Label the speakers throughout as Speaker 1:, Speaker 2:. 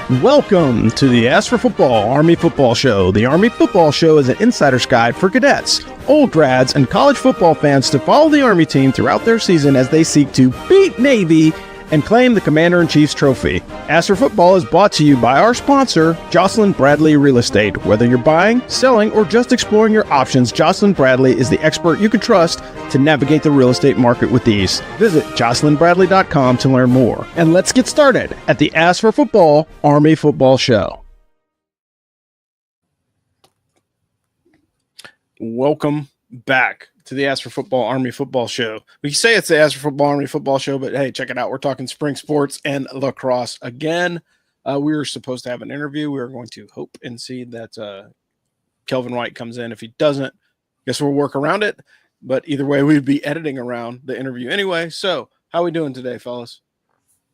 Speaker 1: Welcome to the Ask for Football Army Football Show. The Army Football Show is an insider's guide for cadets, old grads, and college football fans to follow the Army team throughout their season as they seek to beat Navy and claim the Commander-in-Chief's trophy. Ask for Football is brought to you by our sponsor, Jocelyn Bradley Real Estate. Whether you're buying, selling, or just exploring your options, Jocelyn Bradley is the expert you can trust to navigate the real estate market with ease. Visit jocelynbradley.com to learn more. And let's get started at the Ask for Football Army Football Show. Welcome back to the Ask for Football Army Football Show. We say it's the Ask for Football Army Football Show, but hey, check it out. We're talking spring sports and lacrosse again. We were supposed to have an interview. We were going to hope and see that Kelvin White comes in. If he doesn't, guess we'll work around it. But either way, we'd be editing around the interview anyway. So how are we doing today, fellas?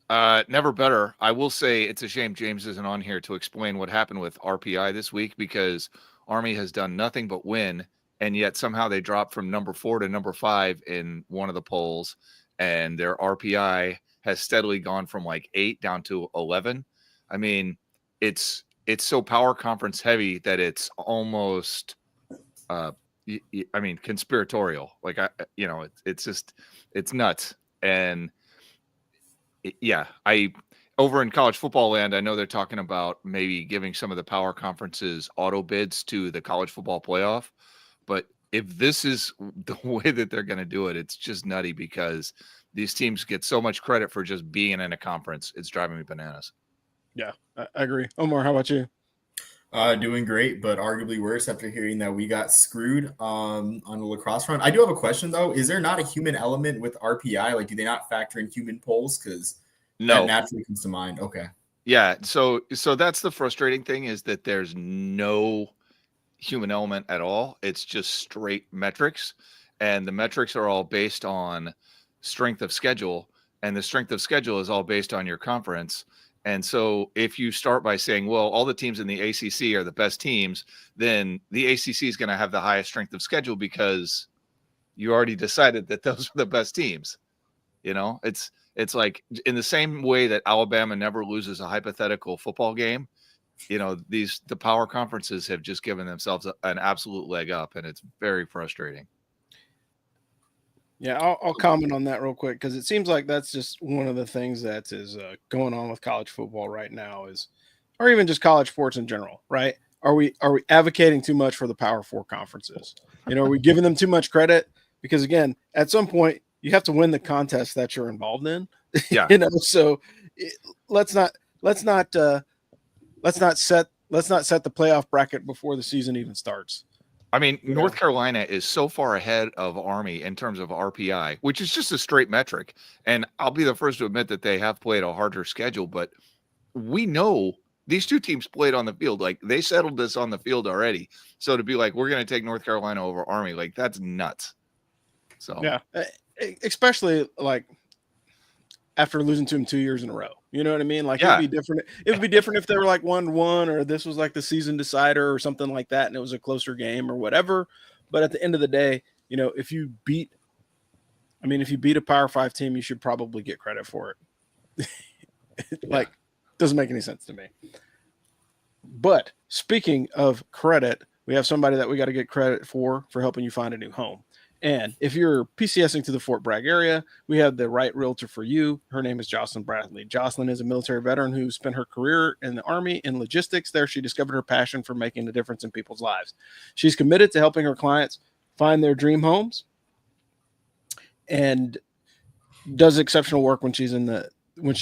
Speaker 2: Never better. I will say it's a shame James isn't on here to explain what happened with RPI this week, because Army has done nothing but win. And yet somehow they dropped from number 4 to number 5 in one of the polls, and their RPI has steadily gone from like 8 down to 11. I mean, it's so power conference heavy that it's almost, conspiratorial. Like it's nuts. And over in college football land, I know they're talking about maybe giving some of the power conferences auto bids to the college football playoff. But if this is the way that they're going to do it, it's just nutty, because these teams get so much credit for just being in a conference. It's driving me bananas.
Speaker 1: Yeah, I agree. Omar, how about you?
Speaker 3: Doing great, but arguably worse after hearing that we got screwed on the lacrosse front. I do have a question, though. Is there not a human element with RPI? Like, do they not factor in human polls? Because that naturally comes to mind. Okay.
Speaker 2: Yeah, so that's the frustrating thing, is that there's no human element at all. It's just straight metrics, and the metrics are all based on strength of schedule, and the strength of schedule is all based on your conference. And so if you start by saying, well, all the teams in the ACC are the best teams, then the ACC is going to have the highest strength of schedule, because you already decided that those are the best teams. You know, it's like in the same way that Alabama never loses a hypothetical football game. You know, the power conferences have just given themselves an absolute leg up, and it's very frustrating.
Speaker 1: Yeah, I'll comment on that real quick, because it seems like that's just one of the things that is going on with college football right now, or even just college sports in general, right? Are we advocating too much for the Power Four conferences? You know, are we giving them too much credit? Because again, at some point, you have to win the contest that you're involved in.
Speaker 2: Yeah,
Speaker 1: So let's not set the playoff bracket before the season even starts.
Speaker 2: I mean, North Carolina is so far ahead of Army in terms of RPI, which is just a straight metric. And I'll be the first to admit that they have played a harder schedule, but we know these two teams played on the field. Like, they settled this on the field already. So to be like, we're going to take North Carolina over Army, like, that's nuts. So
Speaker 1: yeah, especially like after losing to them 2 years in a row. You know what I mean? Like,
Speaker 2: yeah.
Speaker 1: It'd be different. It would be different if they were like 1-1, or this was like the season decider or something like that, and it was a closer game or whatever. But at the end of the day, you know, if you beat a Power 5 team, you should probably get credit for it. Like, doesn't make any sense to me. But speaking of credit, we have somebody that we got to get credit for helping you find a new home. And if you're PCSing to the Fort Bragg area, we have the right realtor for you. Her name is Jocelyn Bradley. Jocelyn is a military veteran who spent her career in the Army in logistics. There, she discovered her passion for making a difference in people's lives. She's committed to helping her clients find their dream homes, and does exceptional work when she's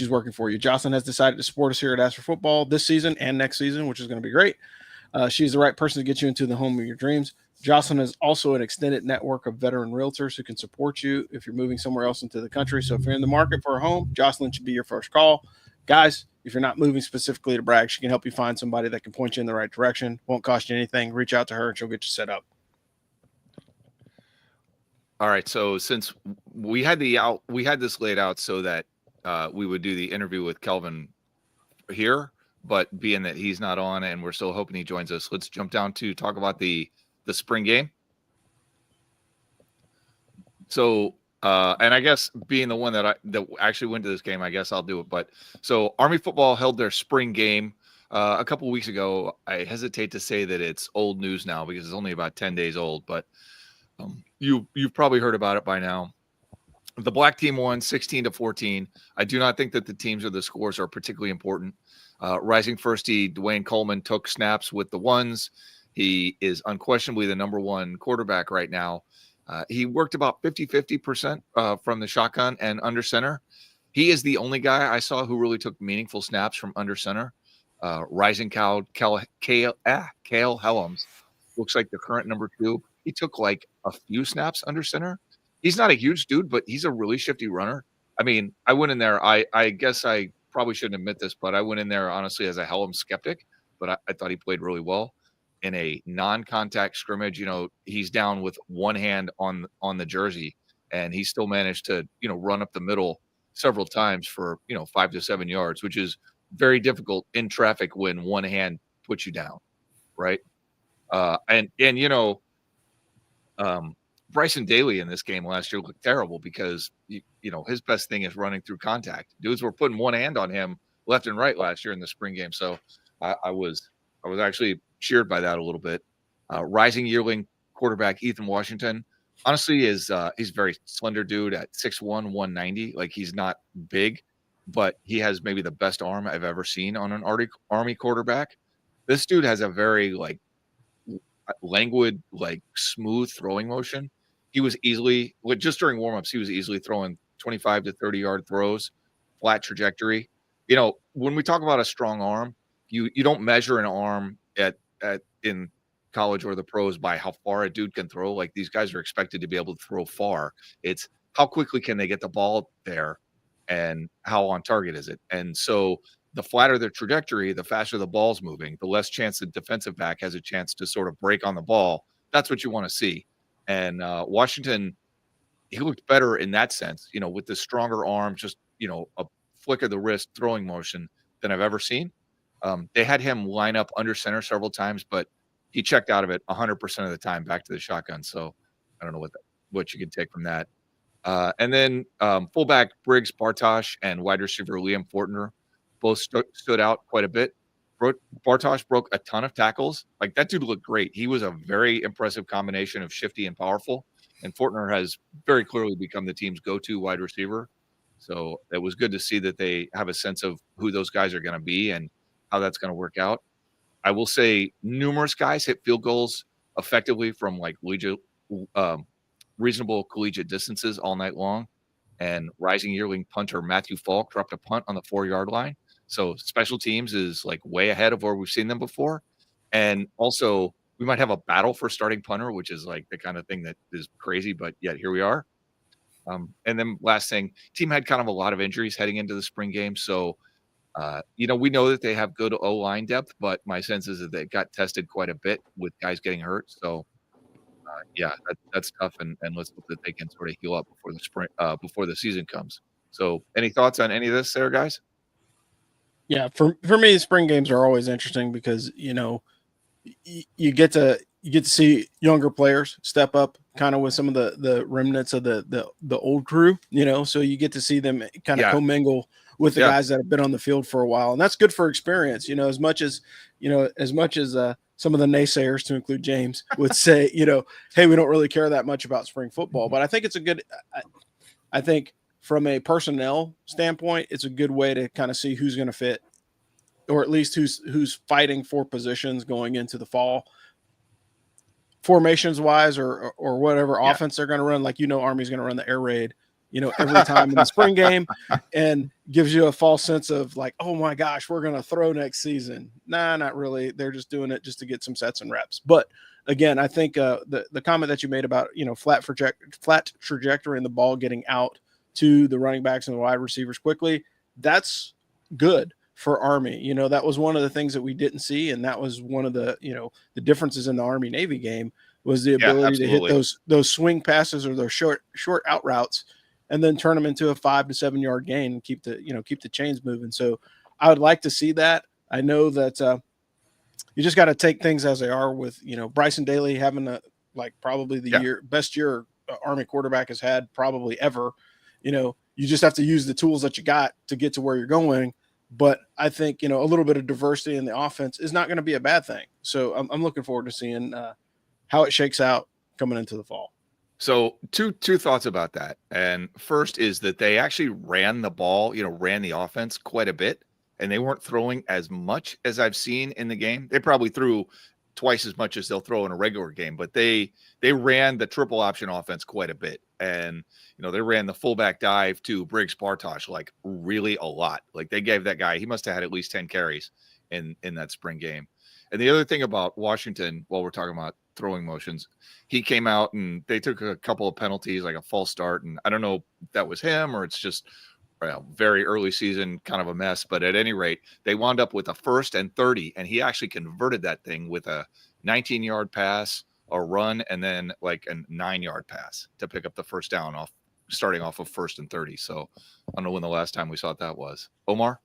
Speaker 1: working for you. Jocelyn has decided to support us here at Ask for Football this season and next season, which is going to be great. She's the right person to get you into the home of your dreams. Jocelyn is also an extended network of veteran realtors who can support you if you're moving somewhere else into the country. So if you're in the market for a home, Jocelyn should be your first call. Guys, if you're not moving specifically to Bragg, she can help you find somebody that can point you in the right direction. Won't cost you anything. Reach out to her and she'll get you set up.
Speaker 2: All right. So since we had this laid out so that we would do the interview with Kelvin here, but being that he's not on and we're still hoping he joins us, let's jump down to talk about the spring game. So, and I guess being the one that actually went to this game, I guess I'll do it. But so Army football held their spring game A couple weeks ago, I hesitate to say that it's old news now because it's only about 10 days old, but you've probably heard about it by now. The black team won 16-14. I do not think that the teams or the scores are particularly important. Rising firstie Dwayne Coleman took snaps with the ones. He is unquestionably the number one quarterback right now. He worked about 50% from the shotgun and under center. He is the only guy I saw who really took meaningful snaps from under center. Rising Kale Helms looks like the current number 2. He took like a few snaps under center. He's not a huge dude, but he's a really shifty runner. I mean, I went in there. I guess I probably shouldn't admit this, but I went in there honestly as a Helm skeptic, but I thought he played really well in a non-contact scrimmage. He's down with one hand on the jersey, and he still managed to run up the middle several times for 5 to 7 yards, which is very difficult in traffic when one hand puts you down, right? Bryson Daly in this game last year looked terrible because his best thing is running through contact. Dudes were putting one hand on him left and right last year in the spring game, so I was actually cheered by that a little bit. Rising yearling quarterback Ethan Washington, honestly, he's a very slender dude at 6'1", 190. Like, he's not big, but he has maybe the best arm I've ever seen on an Army quarterback. This dude has a very languid, smooth throwing motion. He was easily, just during warmups, he was easily throwing 25 to 30-yard throws, flat trajectory. When we talk about a strong arm, you don't measure an arm in college or the pros by how far a dude can throw. Like, these guys are expected to be able to throw far. It's how quickly can they get the ball there and how on target is it? And so the flatter the trajectory, the faster the ball's moving, the less chance the defensive back has a chance to sort of break on the ball. That's what you want to see. And Washington, he looked better in that sense, with the stronger arm, just, a flick of the wrist throwing motion than I've ever seen. They had him line up under center several times, but he checked out of it 100% of the time back to the shotgun. So I don't know what you can take from that. And then fullback Briggs Bartosh and wide receiver Liam Fortner both stood out quite a bit. Bartosh broke a ton of tackles. Like, that dude looked great. He was a very impressive combination of shifty and powerful. And Fortner has very clearly become the team's go-to wide receiver. So it was good to see that they have a sense of who those guys are going to be and how that's going to work out. I will say numerous guys hit field goals effectively from reasonable collegiate distances all night long. And rising yearling punter Matthew Falk dropped a punt on the 4-yard line. So special teams is way ahead of where we've seen them before. And also, we might have a battle for starting punter, which is the kind of thing that is crazy, but yet here we are. And then last thing, team had kind of a lot of injuries heading into the spring game. So, we know that they have good O-line depth, but my sense is that they got tested quite a bit with guys getting hurt. So, that's tough. And let's hope that they can sort of heal up before the season comes. So, any thoughts on any of this there, guys?
Speaker 1: Yeah, for me, spring games are always interesting because you get to see younger players step up, kind of with some of the remnants of the old crew. So you get to see them kind of commingle with the guys that have been on the field for a while, and that's good for experience. As much as some of the naysayers, to include James, would say, hey, we don't really care that much about spring football, but I think it's a good. I think from a personnel standpoint, it's a good way to kind of see who's going to fit, or at least who's fighting for positions going into the fall, formations wise, or whatever offense they're going to run. Army's going to run the air raid, every time in the spring game, and gives you a false sense of oh my gosh, we're going to throw next season. Nah, not really. They're just doing it just to get some sets and reps. But again, I think the comment that you made about flat trajectory and the ball getting out to the running backs and the wide receivers quickly, that's good for Army. That was one of the things that we didn't see, and that was one of the the differences in the Army Navy game was the ability to hit those swing passes or those short out routes, and then turn them into a 5 to 7 yard gain and keep the chains moving. So I would like to see that. I know that you just got to take things as they are with Bryson Daly having probably the best year Army quarterback has had probably ever. You just have to use the tools that you got to get to where you're going. But I think, a little bit of diversity in the offense is not going to be a bad thing. So I'm looking forward to seeing how it shakes out coming into the fall.
Speaker 2: So two thoughts about that. And first is that they actually ran the ball, ran the offense quite a bit, and they weren't throwing as much as I've seen in the game. They probably threw twice as much as they'll throw in a regular game, but they ran the triple option offense quite a bit. And they ran the fullback dive to Briggs Bartosh like really a lot. Like they gave that guy, he must have had at least 10 carries in that spring game. And the other thing about Washington, while we're talking about throwing motions, he came out and they took a couple of penalties, like a false start. And I don't know if that was him or it's just very early season, kind of a mess. But at any rate, they wound up with a 1st and 30, and he actually converted that thing with a 19-yard pass, a run, and then like a 9-yard pass to pick up the first down starting off of 1st and 30. So I don't know when the last time we saw that was. Omar?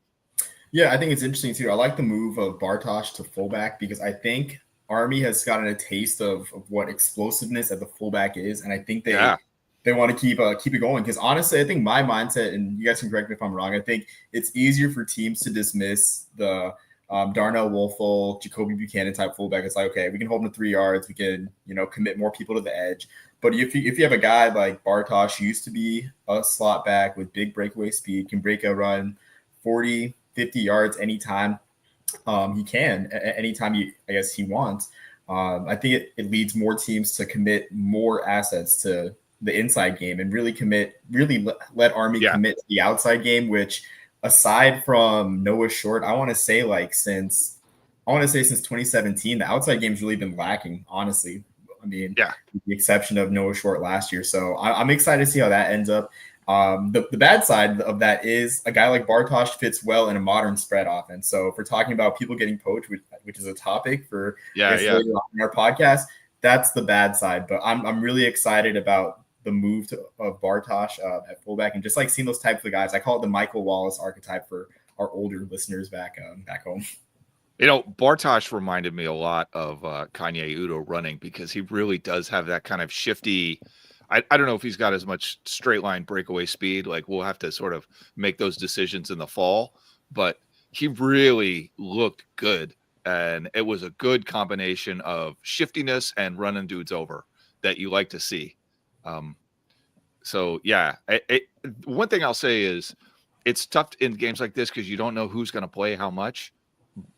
Speaker 3: Yeah, I think it's interesting too. I like the move of Bartosh to fullback because I think Army has gotten a taste of what explosiveness at the fullback is, and I think they want to keep it going. Because honestly, I think my mindset, and you guys can correct me if I'm wrong, I think it's easier for teams to dismiss the Darnell Wolfel, Jacoby Buchanan type fullback. It's like, okay, we can hold him to 3 yards, we can commit more people to the edge. But if you have a guy like Bartosh, who used to be a slot back with big breakaway speed, can break a run 40, 50 yards anytime he can, anytime he wants. I think it leads more teams to commit more assets to the inside game and really let Army commit to the outside game, which aside from Noah Short, I want to say since 2017, the outside game's really been lacking, honestly. I mean, with the exception of Noah Short last year. So I'm excited to see how that ends up. The bad side of that is a guy like Bartosh fits well in a modern spread offense. So if we're talking about people getting poached, which is a topic for later on in our podcast, that's the bad side. But I'm really excited about the move of Bartosh at fullback, and just like seeing those types of guys. I call it the Michael Wallace archetype for our older listeners back home.
Speaker 2: Bartosh reminded me a lot of Kanye Udo running because he really does have that kind of shifty. I don't know if he's got as much straight line breakaway speed. Like we'll have to sort of make those decisions in the fall, but he really looked good. And it was a good combination of shiftiness and running dudes over that you like to see. So yeah, one thing I'll say is it's tough in games like this because you don't know who's going to play how much.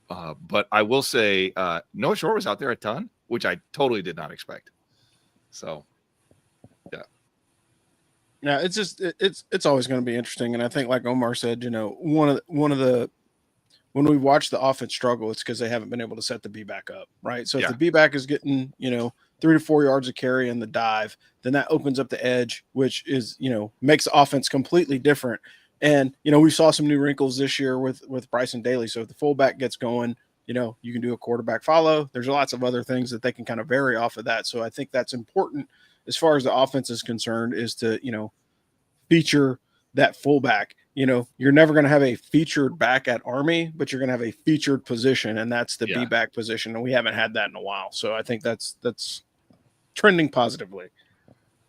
Speaker 2: But I will say Noah Shore was out there a ton, which I totally did not expect. So
Speaker 1: yeah, it's just it's always going to be interesting, and I think like Omar said, one of the when we watch the offense struggle, it's because they haven't been able to set the B back up, right? So if the B back is getting 3 to 4 yards of carry in the dive, then that opens up the edge, which is makes the offense completely different. And we saw some new wrinkles this year with Bryson Daly. So if the fullback gets going, you can do a quarterback follow. There's lots of other things that they can kind of vary off of that. So I think that's important as far as the offense is concerned, is to feature that fullback. You're never going to have a featured back at Army, but you're going to have a featured position, and that's the B back position. And we haven't had that in a while. So I think that's trending positively.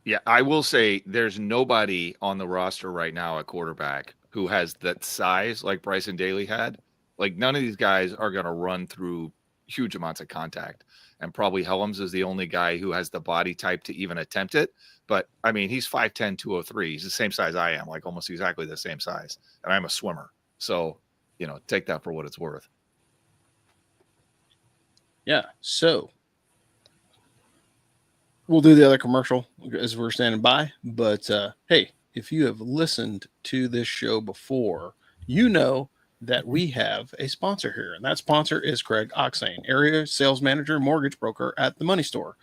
Speaker 2: Yeah, I will say there's nobody on the roster right now at quarterback who has that size like Bryson Daly had. Like none of these guys are going to run through huge amounts of contact. And probably Helms is the only guy who has the body type to even attempt it. But I mean, he's 5'10", 203. He's the same size I am, like almost exactly the same size. And I'm a swimmer. So, take that for what it's worth.
Speaker 1: Yeah. So we'll do the other commercial as we're standing by. But hey, if you have listened to this show before, that we have a sponsor here, and that sponsor is Craig Oxane, area sales manager, mortgage broker at the Money Store.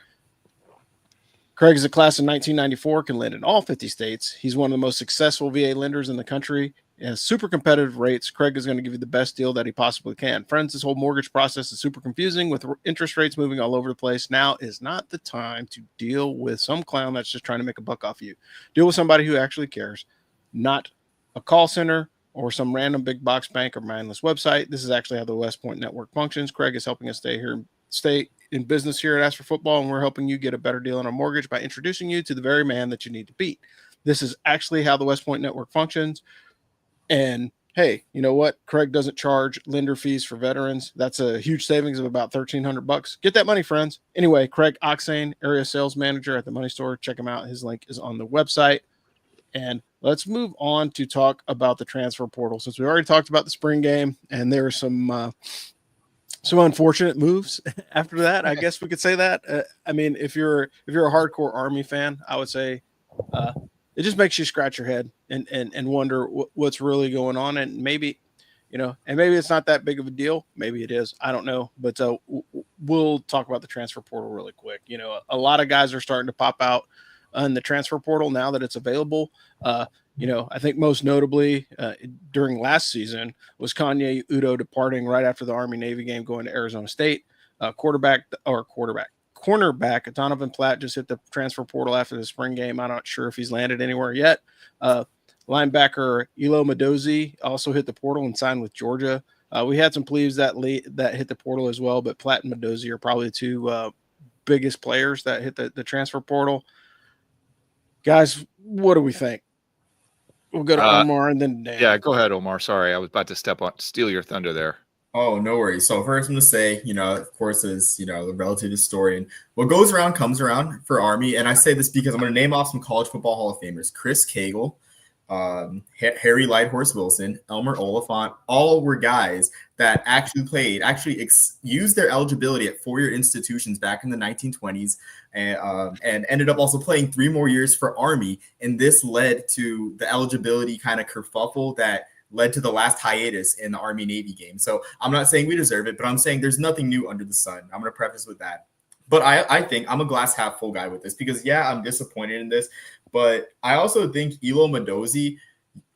Speaker 1: Craig is a class of 1994, can lend in all 50 states. He's one of the most successful VA lenders in the country. He has super competitive rates. Craig is going to give you the best deal that he possibly can. Friends, this whole mortgage process is super confusing with interest rates moving all over the place. Now is not the time to deal with some clown that's just trying to make a buck off you. Deal with somebody who actually cares, not a call center or some random big box bank or mindless website. This is actually how the West Point Network functions. Craig is helping us stay in business here at Ask for Football, and we're helping you get a better deal on a mortgage by introducing you to the very man that you need to beat. This is actually how the West Point Network functions. And hey, you know what? Craig doesn't charge lender fees for veterans. That's a huge savings of about $1,300. Get that money, friends. Anyway, Craig Oxane, area sales manager at the Money Store. Check him out. His link is on the website. And let's move on to talk about the transfer portal, since we already talked about the spring game, and there are some unfortunate moves after that. I guess we could say that. I mean, if you're a hardcore Army fan, I would say it just makes you scratch your head and wonder what's really going on, and maybe maybe it's not that big of a deal. Maybe it is. I don't know, but we'll talk about the transfer portal really quick. A lot of guys are starting to pop out in the transfer portal now that it's available. I think most notably during last season was Kanye Udo departing right after the Army-Navy game, going to Arizona State. Cornerback Donovan Platt just hit the transfer portal after the spring game. I'm not sure if he's landed anywhere yet. Linebacker Elo Madozi also hit the portal and signed with Georgia. We had some plebes that hit the portal as well, but Platt and Madozi are probably the two biggest players that hit the transfer portal. Guys, what do we think? We'll go to Omar and then Dan.
Speaker 2: Yeah, go ahead, Omar. Sorry, I was about to steal your thunder there.
Speaker 3: Oh, no worries. So first I'm going to say, of course, as, the relative historian, what goes around comes around for Army. And I say this because I'm going to name off some college football Hall of Famers. Chris Cagle, Harry Lighthorse Wilson, Elmer Oliphant, all were guys that actually used their eligibility at four-year institutions back in the 1920s and ended up also playing 3 more years for Army. And this led to the eligibility kind of kerfuffle that led to the last hiatus in the Army-Navy game. So I'm not saying we deserve it, but I'm saying there's nothing new under the sun. I'm going to preface with that. But I think I'm a glass half full guy with this because, yeah, I'm disappointed in this. But I also think Elo Madozi,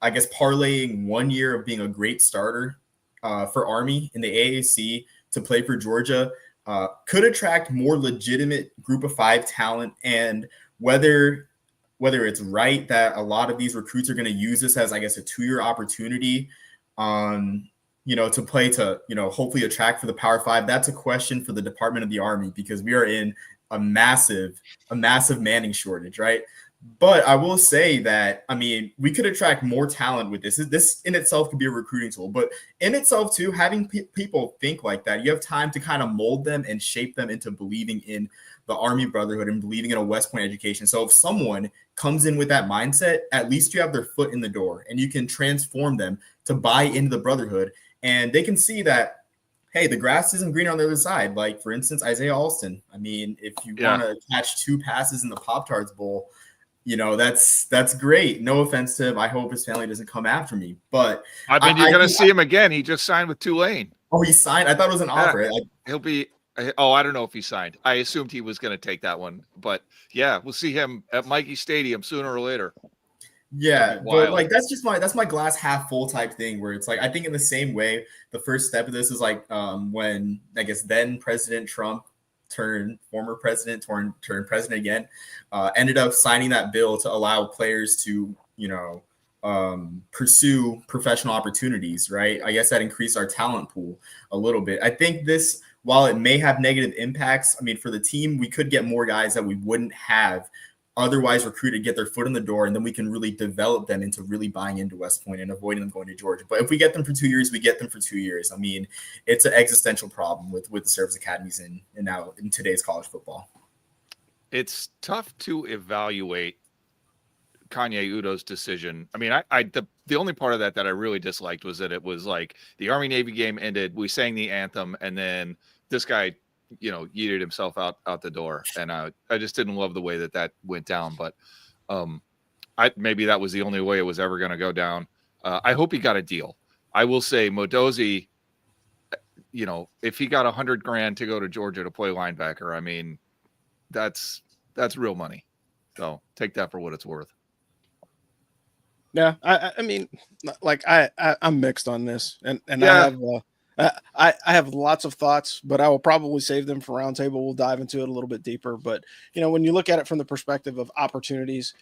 Speaker 3: I guess parlaying 1 year of being a great starter for Army in the AAC to play for Georgia could attract more legitimate group of 5 talent. And whether it's right that a lot of these recruits are going to use this as, I guess, a 2-year opportunity to play to, hopefully attract for the Power 5, that's a question for the Department of the Army because we are in a massive manning shortage, right? But I will say that, we could attract more talent with this. This in itself could be a recruiting tool, but in itself too, having people think like that, you have time to kind of mold them and shape them into believing in the Army Brotherhood and believing in a West Point education. So if someone comes in with that mindset, at least you have their foot in the door and you can transform them to buy into the Brotherhood. And they can see that, hey, the grass isn't green on the other side. Like, for instance, Isaiah Alston. If you want to catch 2 passes in the Pop-Tarts Bowl, that's great. No offense to him. I hope his family doesn't come after me. But
Speaker 2: you're going to see him again. He just signed with Tulane.
Speaker 3: Oh, he signed? I thought it was an offer.
Speaker 2: He'll be – I don't know if he signed. I assumed he was going to take that one. But, yeah, we'll see him at Mikey Stadium sooner or later.
Speaker 3: Yeah, but that's my glass half full type thing where it's like I think in the same way the first step of this is like when I guess then President Trump turned former president turned president again ended up signing that bill to allow players to pursue professional opportunities, right? I guess that increased our talent pool a little bit. I think this, while it may have negative impacts, for the team we could get more guys that we wouldn't have otherwise recruited, get their foot in the door, and then we can really develop them into really buying into West Point and avoiding them going to Georgia. But if we get them for 2 years, we get them for 2 years. It's an existential problem with the service academies and now in today's college football.
Speaker 2: It's tough to evaluate Kanye Udo's decision. The only part of that I really disliked was that it was like the Army-Navy game ended, we sang the anthem, and then this guy yeeted himself out the door. And I just didn't love the way that went down. But maybe that was the only way it was ever going to go down. I hope he got a deal. I will say Madozi, if he got $100,000 to go to Georgia to play linebacker, that's real money. So take that for what it's worth.
Speaker 1: Yeah. I'm mixed on this and yeah. I have lots of thoughts, but I will probably save them for roundtable. We'll dive into it a little bit deeper. But, when you look at it from the perspective of opportunities,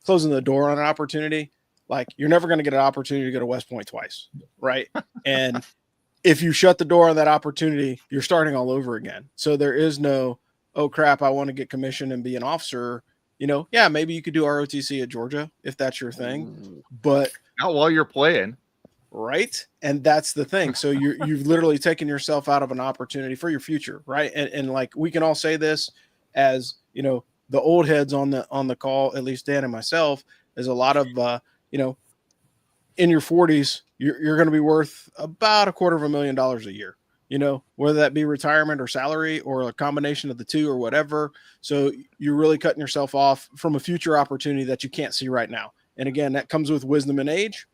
Speaker 1: closing the door on an opportunity, like you're never going to get an opportunity to go to West Point twice, right? And if you shut the door on that opportunity, you're starting all over again. So there is no, oh, crap, I want to get commissioned and be an officer. Maybe you could do ROTC at Georgia if that's your thing. But
Speaker 2: not while you're playing.
Speaker 1: Right. And that's the thing. So you've literally taken yourself out of an opportunity for your future. Right. And like, we can all say this as, the old heads on the call, at least Dan and myself, is a lot of, in your 40s, you're going to be worth about $250,000 a year, whether that be retirement or salary or a combination of the two or whatever. So you're really cutting yourself off from a future opportunity that you can't see right now. And again, that comes with wisdom and age.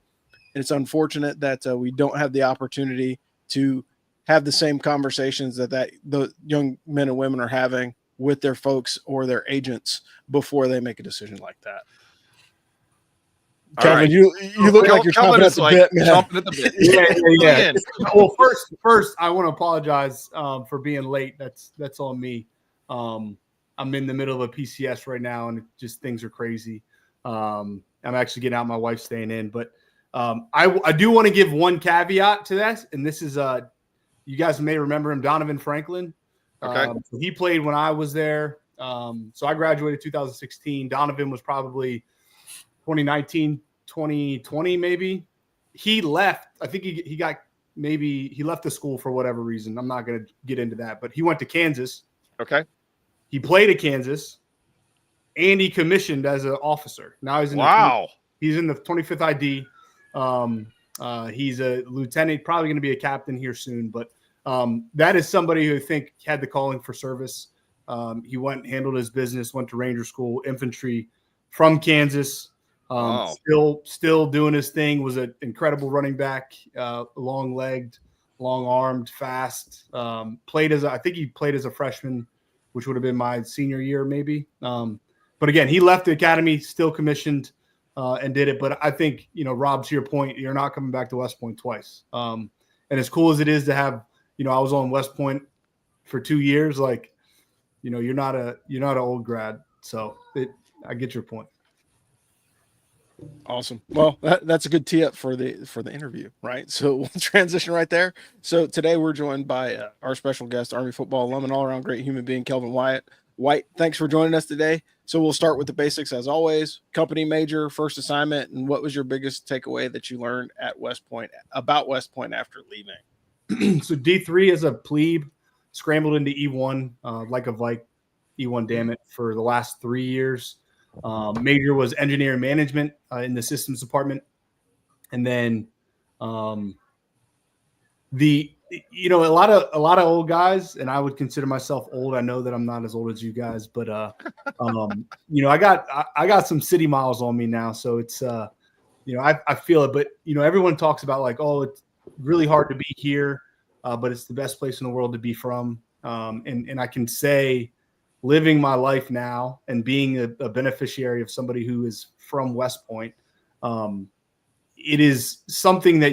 Speaker 1: And it's unfortunate that we don't have the opportunity to have the same conversations that the young men and women are having with their folks or their agents before they make a decision like that.
Speaker 2: All
Speaker 1: Kelvin,
Speaker 2: right.
Speaker 1: you look like you're
Speaker 2: Kelvin
Speaker 1: chomping at the bit, man.
Speaker 2: Chomping at the bit.
Speaker 4: Yeah. Well, first, I want to apologize for being late. That's on me. I'm in the middle of a PCS right now, and things are crazy. I'm actually getting out. My wife's staying in, but I do want to give one caveat to that, and this is you guys may remember him, Donovan Franklin.
Speaker 2: Okay.
Speaker 4: So he played when I was there. So I graduated 2016. Donovan was probably 2019, 2020, maybe. He left. I think he left the school for whatever reason. I'm not going to get into that, but he went to Kansas.
Speaker 2: Okay.
Speaker 4: He played at Kansas, and he commissioned as an officer. Now he's in he's in the 25th ID. He's a lieutenant, probably going to be a captain here soon, but that is somebody who I think had the calling for service. He went and handled his business, went to Ranger School, infantry from Kansas. Still doing his thing, was an incredible running back, long-legged, long-armed, fast. I think he played as a freshman, which would have been my senior year maybe. But again, he left the academy, still commissioned, and did it. But I think, Rob, to your point, you're not coming back to West Point twice. And as cool as it is to have, I was on West Point for 2 years, you're not an old grad. So I get your point.
Speaker 1: Awesome. Well, that's a good tee up for the interview, right? So we'll transition right there. So today we're joined by our special guest, Army football alum and all-around great human being, Kelvin White. White, thanks for joining us today. So we'll start with the basics as always. Company major, first assignment, and what was your biggest takeaway that you learned at West Point about West Point after leaving?
Speaker 4: So D3 as a plebe, scrambled into E1 like a Vike, E1 damn it, for the last 3 years. Major was engineering management in the systems department. And then a lot of old guys, and I would consider myself old. I know that I'm not as old as you guys, but I got some city miles on me now. So it's I feel it, but everyone talks about like, oh, it's really hard to be here, but it's the best place in the world to be from. And I can say, living my life now and being a beneficiary of somebody who is from West Point, it is something that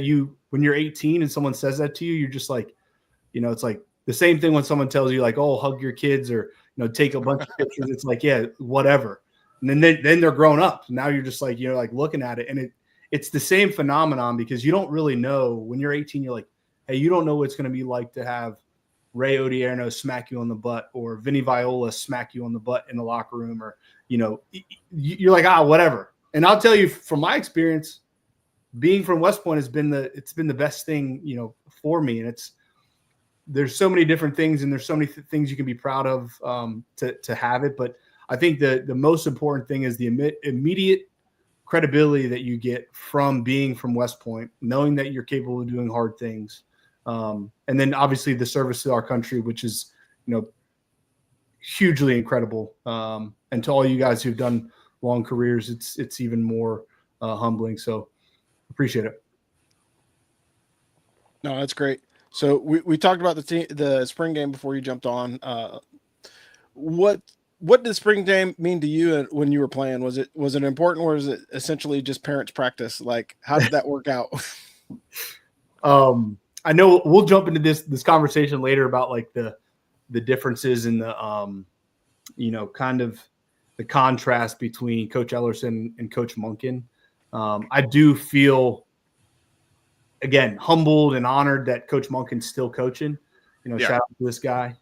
Speaker 4: when you're 18 and someone says that to you, you're just like, it's like the same thing when someone tells you like, oh, hug your kids or, take a bunch of pictures. It's like, yeah, whatever. And then they're grown up. Now you're just like, like looking at it. And it's the same phenomenon because you don't really know when you're 18, you're like, hey, you don't know what it's going to be like to have Ray Odierno smack you on the butt or Vinny Viola smack you on the butt in the locker room, or, you're like, whatever. And I'll tell you from my experience, being from West Point it's been the best thing, for me. And there's so many different things and there's so many things you can be proud of to have it. But I think the most important thing is the immediate credibility that you get from being from West Point, knowing that you're capable of doing hard things. And then obviously the service to our country, which is, hugely incredible. And to all you guys who've done long careers, it's even more humbling. So appreciate it.
Speaker 1: No, that's great. So we talked about the spring game before you jumped on. What did spring game mean to you when you were playing? Was it important, or was it essentially just parents' practice? Like, how did that work out?
Speaker 4: I know we'll jump into this conversation later about like the differences in the kind of the contrast between Coach Ellerson and Coach Monken. I do feel, again, humbled and honored that Coach Monken's still coaching. Shout out to this guy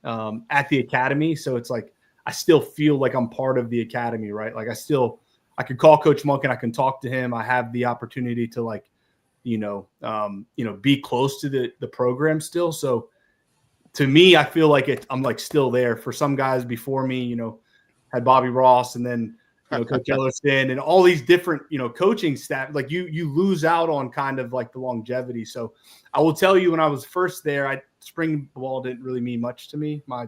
Speaker 4: at the academy. So it's like I still feel like I'm part of the academy, right? Like I could call Coach Monken, I can talk to him. I have the opportunity to like be close to the program still. So to me, I feel like I'm like still there. For some guys before me, had Bobby Ross and then Coach Ellison and all these different coaching staff. Like you lose out on kind of like the longevity. So I will tell you, when I was first there, spring ball didn't really mean much to me. My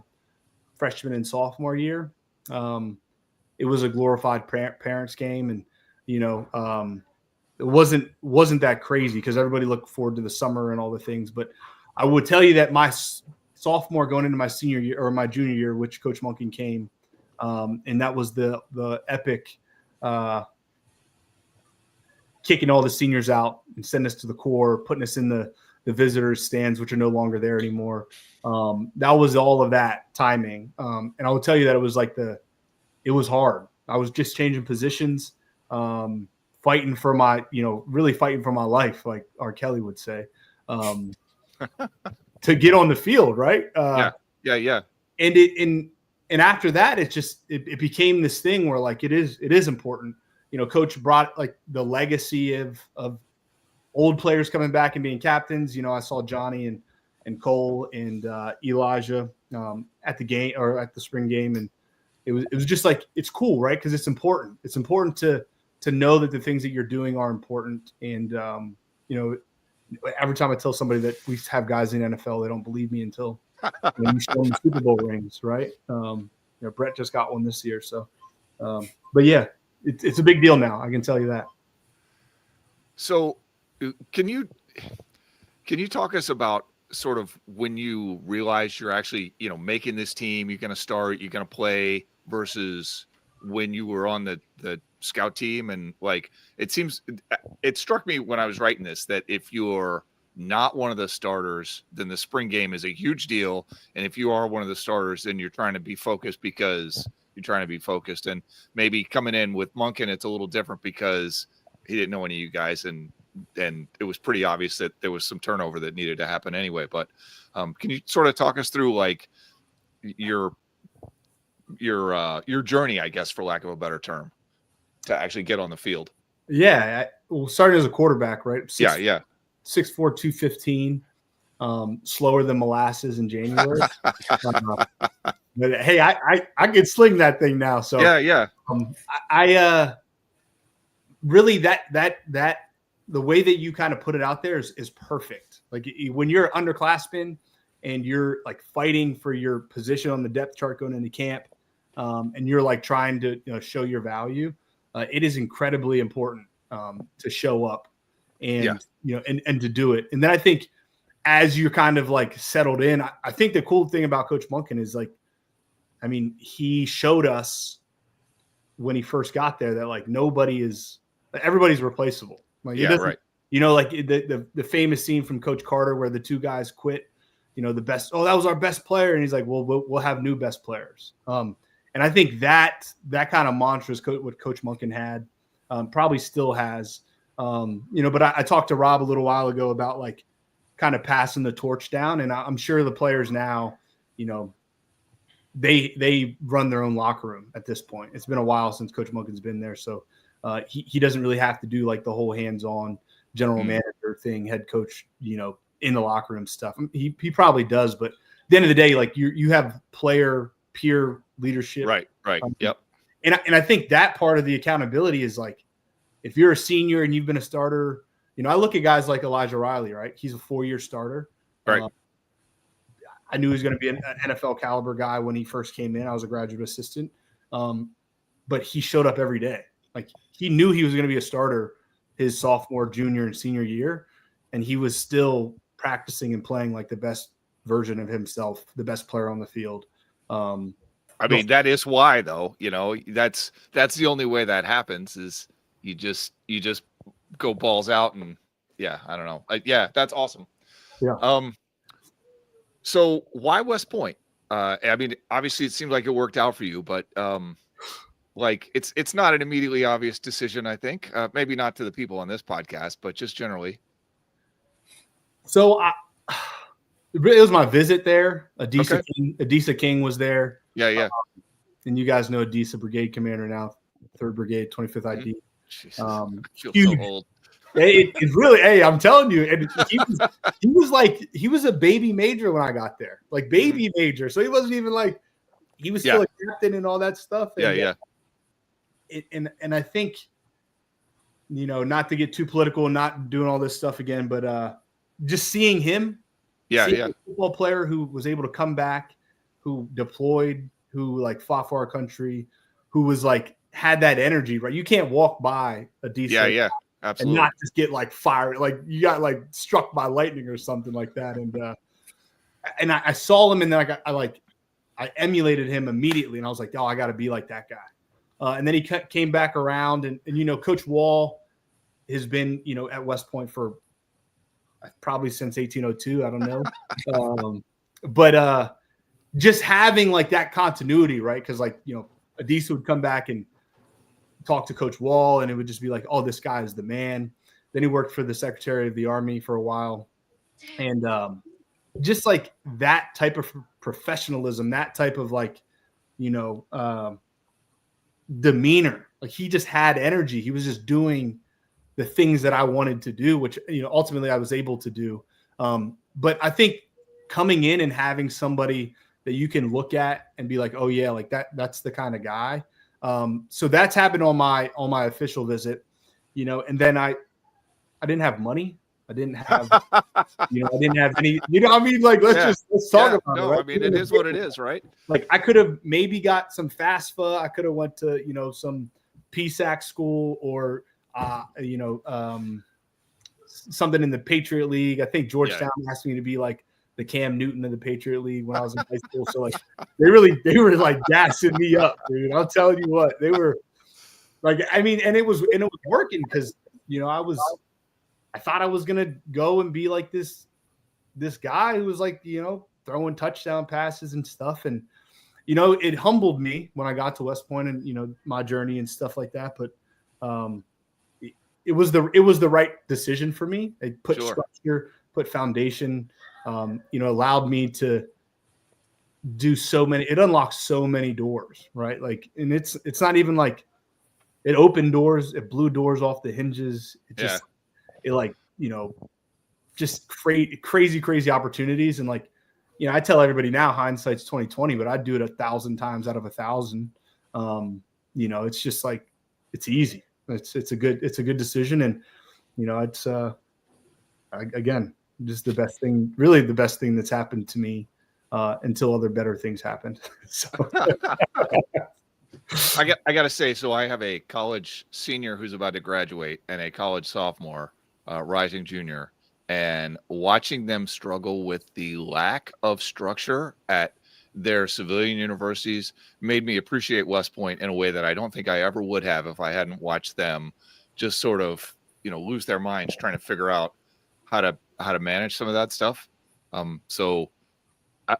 Speaker 4: freshman and sophomore year, it was a glorified parents game, and it wasn't that crazy because everybody looked forward to the summer and all the things. But I would tell you that my sophomore going into my senior year or my junior year, which Coach Monken came, and that was the epic kicking all the seniors out and sending us to the core, putting us in the visitors stands, which are no longer there anymore. That was all of that timing. And I will tell you that it was hard. I was just changing positions, fighting for my, really fighting for my life, like R. Kelly would say, to get on the field. Right.
Speaker 2: Yeah.
Speaker 4: And after that, it became this thing where like, it is important. Coach brought like the legacy of old players coming back and being captains. I saw Johnny and Cole and Elijah at the game or at the spring game. And it was just like, it's cool, right? Because it's important. It's important to know that the things that you're doing are important. And, every time I tell somebody that we have guys in the NFL, they don't believe me until you show them Super Bowl rings, right? Brett just got one this year. So, but yeah, it's a big deal now. I can tell you that.
Speaker 2: So can you talk us about sort of when you realize you're actually, making this team, you're going to start, you're going to play, versus when you were on the scout team? And like, it struck me when I was writing this, that if you're not one of the starters, then the spring game is a huge deal. And if you are one of the starters, then you're trying to be focused because you're trying to be focused. And maybe coming in with Monken, it's a little different because he didn't know any of you guys, and it was pretty obvious that there was some turnover that needed to happen anyway. But can you sort of talk us through like your journey, I guess, for lack of a better term, to actually get on the field?
Speaker 4: Yeah. Starting as a quarterback, right?
Speaker 2: 6'4",
Speaker 4: 215, slower than molasses in January. But hey, I could sling that thing now. So
Speaker 2: yeah.
Speaker 4: I really that the way that you kind of put it out there is perfect. Like when you're underclassman and you're like fighting for your position on the depth chart going into camp, and you're like trying to show your value, it is incredibly important to show up and and to do it. And then I think as you're kind of like settled in, I think the cool thing about Coach Monken is like, I mean, he showed us when he first got there that like everybody's replaceable. Like
Speaker 2: right.
Speaker 4: Like the famous scene from Coach Carter where the two guys quit, the best. Oh, that was our best player, and he's like, well, we'll have new best players. And I think that kind of mantra is what Coach Monken had, probably still has. But I talked to Rob a little while ago about like kind of passing the torch down, and I'm sure the players now, they run their own locker room at this point. It's been a while since Coach Monken's been there, so he doesn't really have to do like the whole hands-on general manager thing, head coach, in the locker room stuff. He probably does, but at the end of the day, like you have player peer leadership.
Speaker 2: Right. Yep.
Speaker 4: And I think that part of the accountability is like, if you're a senior and you've been a starter, I look at guys like Elijah Riley, right? He's a 4-year starter.
Speaker 2: Right.
Speaker 4: I knew he was going to be an NFL caliber guy when he first came in. I was a graduate assistant. But he showed up every day. Like he knew he was going to be a starter his sophomore, junior, and senior year. And he was still practicing and playing like the best version of himself, the best player on the field.
Speaker 2: I mean, that is why though, that's the only way that happens is you just go balls out. And I don't know. That's awesome.
Speaker 4: Yeah.
Speaker 2: So why West Point? I mean, obviously it seemed like it worked out for you, but like it's not an immediately obvious decision, I think. Maybe not to the people on this podcast, but just generally.
Speaker 4: So it was my visit there. Adisa King was there.
Speaker 2: Yeah.
Speaker 4: And you guys know Adisa, brigade commander now, 3rd Brigade, 25th ID.
Speaker 2: Jesus, I feel
Speaker 4: huge,
Speaker 2: so old.
Speaker 4: It really, hey, I'm telling you, and he was a baby major when I got there, like baby major. So he wasn't even like, he was still a captain and all that stuff. And, and I think, not to get too political and not doing all this stuff again, but just seeing him, a football player who was able to come back, who deployed, who like fought for our country, who was like had that energy, right? You can't walk by a decent
Speaker 2: absolutely,
Speaker 4: and not just get like fired, like you got like struck by lightning or something like that. And I saw him, and then I emulated him immediately, and I was like, oh, I got to be like that guy. And then he came back around, and Coach Wall has been at West Point for probably since 1802. I don't know, but just having like that continuity, right? Because Adisa would come back and talk to Coach Wall, and it would just be like, oh, this guy is the man. Then he worked for the Secretary of the Army for a while. And just like that type of professionalism, that type of demeanor, like he just had energy. He was just doing the things that I wanted to do, which, ultimately I was able to do. But I think coming in and having somebody that you can look at and be like, oh yeah, like that's the kind of guy. So that's happened on my official visit, and then I didn't have money. I didn't have, I didn't have any, I mean, like, let's talk about it. Right?
Speaker 2: I mean, it is what it is, right?
Speaker 4: Like I could have maybe got some FAFSA. I could have went to, some PSAC school or, something in the Patriot League. I think Georgetown asked me to be like the Cam Newton of the Patriot League when I was in high school. So like they were like gassing me up, dude. I'll tell you what, they were like, I mean, and it was working because I thought I was gonna go and be like this guy who was like, throwing touchdown passes and stuff. And it humbled me when I got to West Point and my journey and stuff like that. But it was the right decision for me. It put structure, put foundation, allowed me to do so many. It unlocked so many doors, right? Like, and it's not even like it opened doors, it blew doors off the hinges. It just just crazy opportunities. And I tell everybody now, hindsight's 2020, but I'd do it 1,000 times out of 1,000. It's just like, it's easy. It's a good decision. And, it's again, just the best thing, really the best thing that's happened to me until other better things happened. So
Speaker 2: I got to say, so I have a college senior who's about to graduate and a college sophomore, rising junior, and watching them struggle with the lack of structure at their civilian universities made me appreciate West Point in a way that I don't think I ever would have if I hadn't watched them just sort of, lose their minds trying to figure out how to manage some of that stuff. So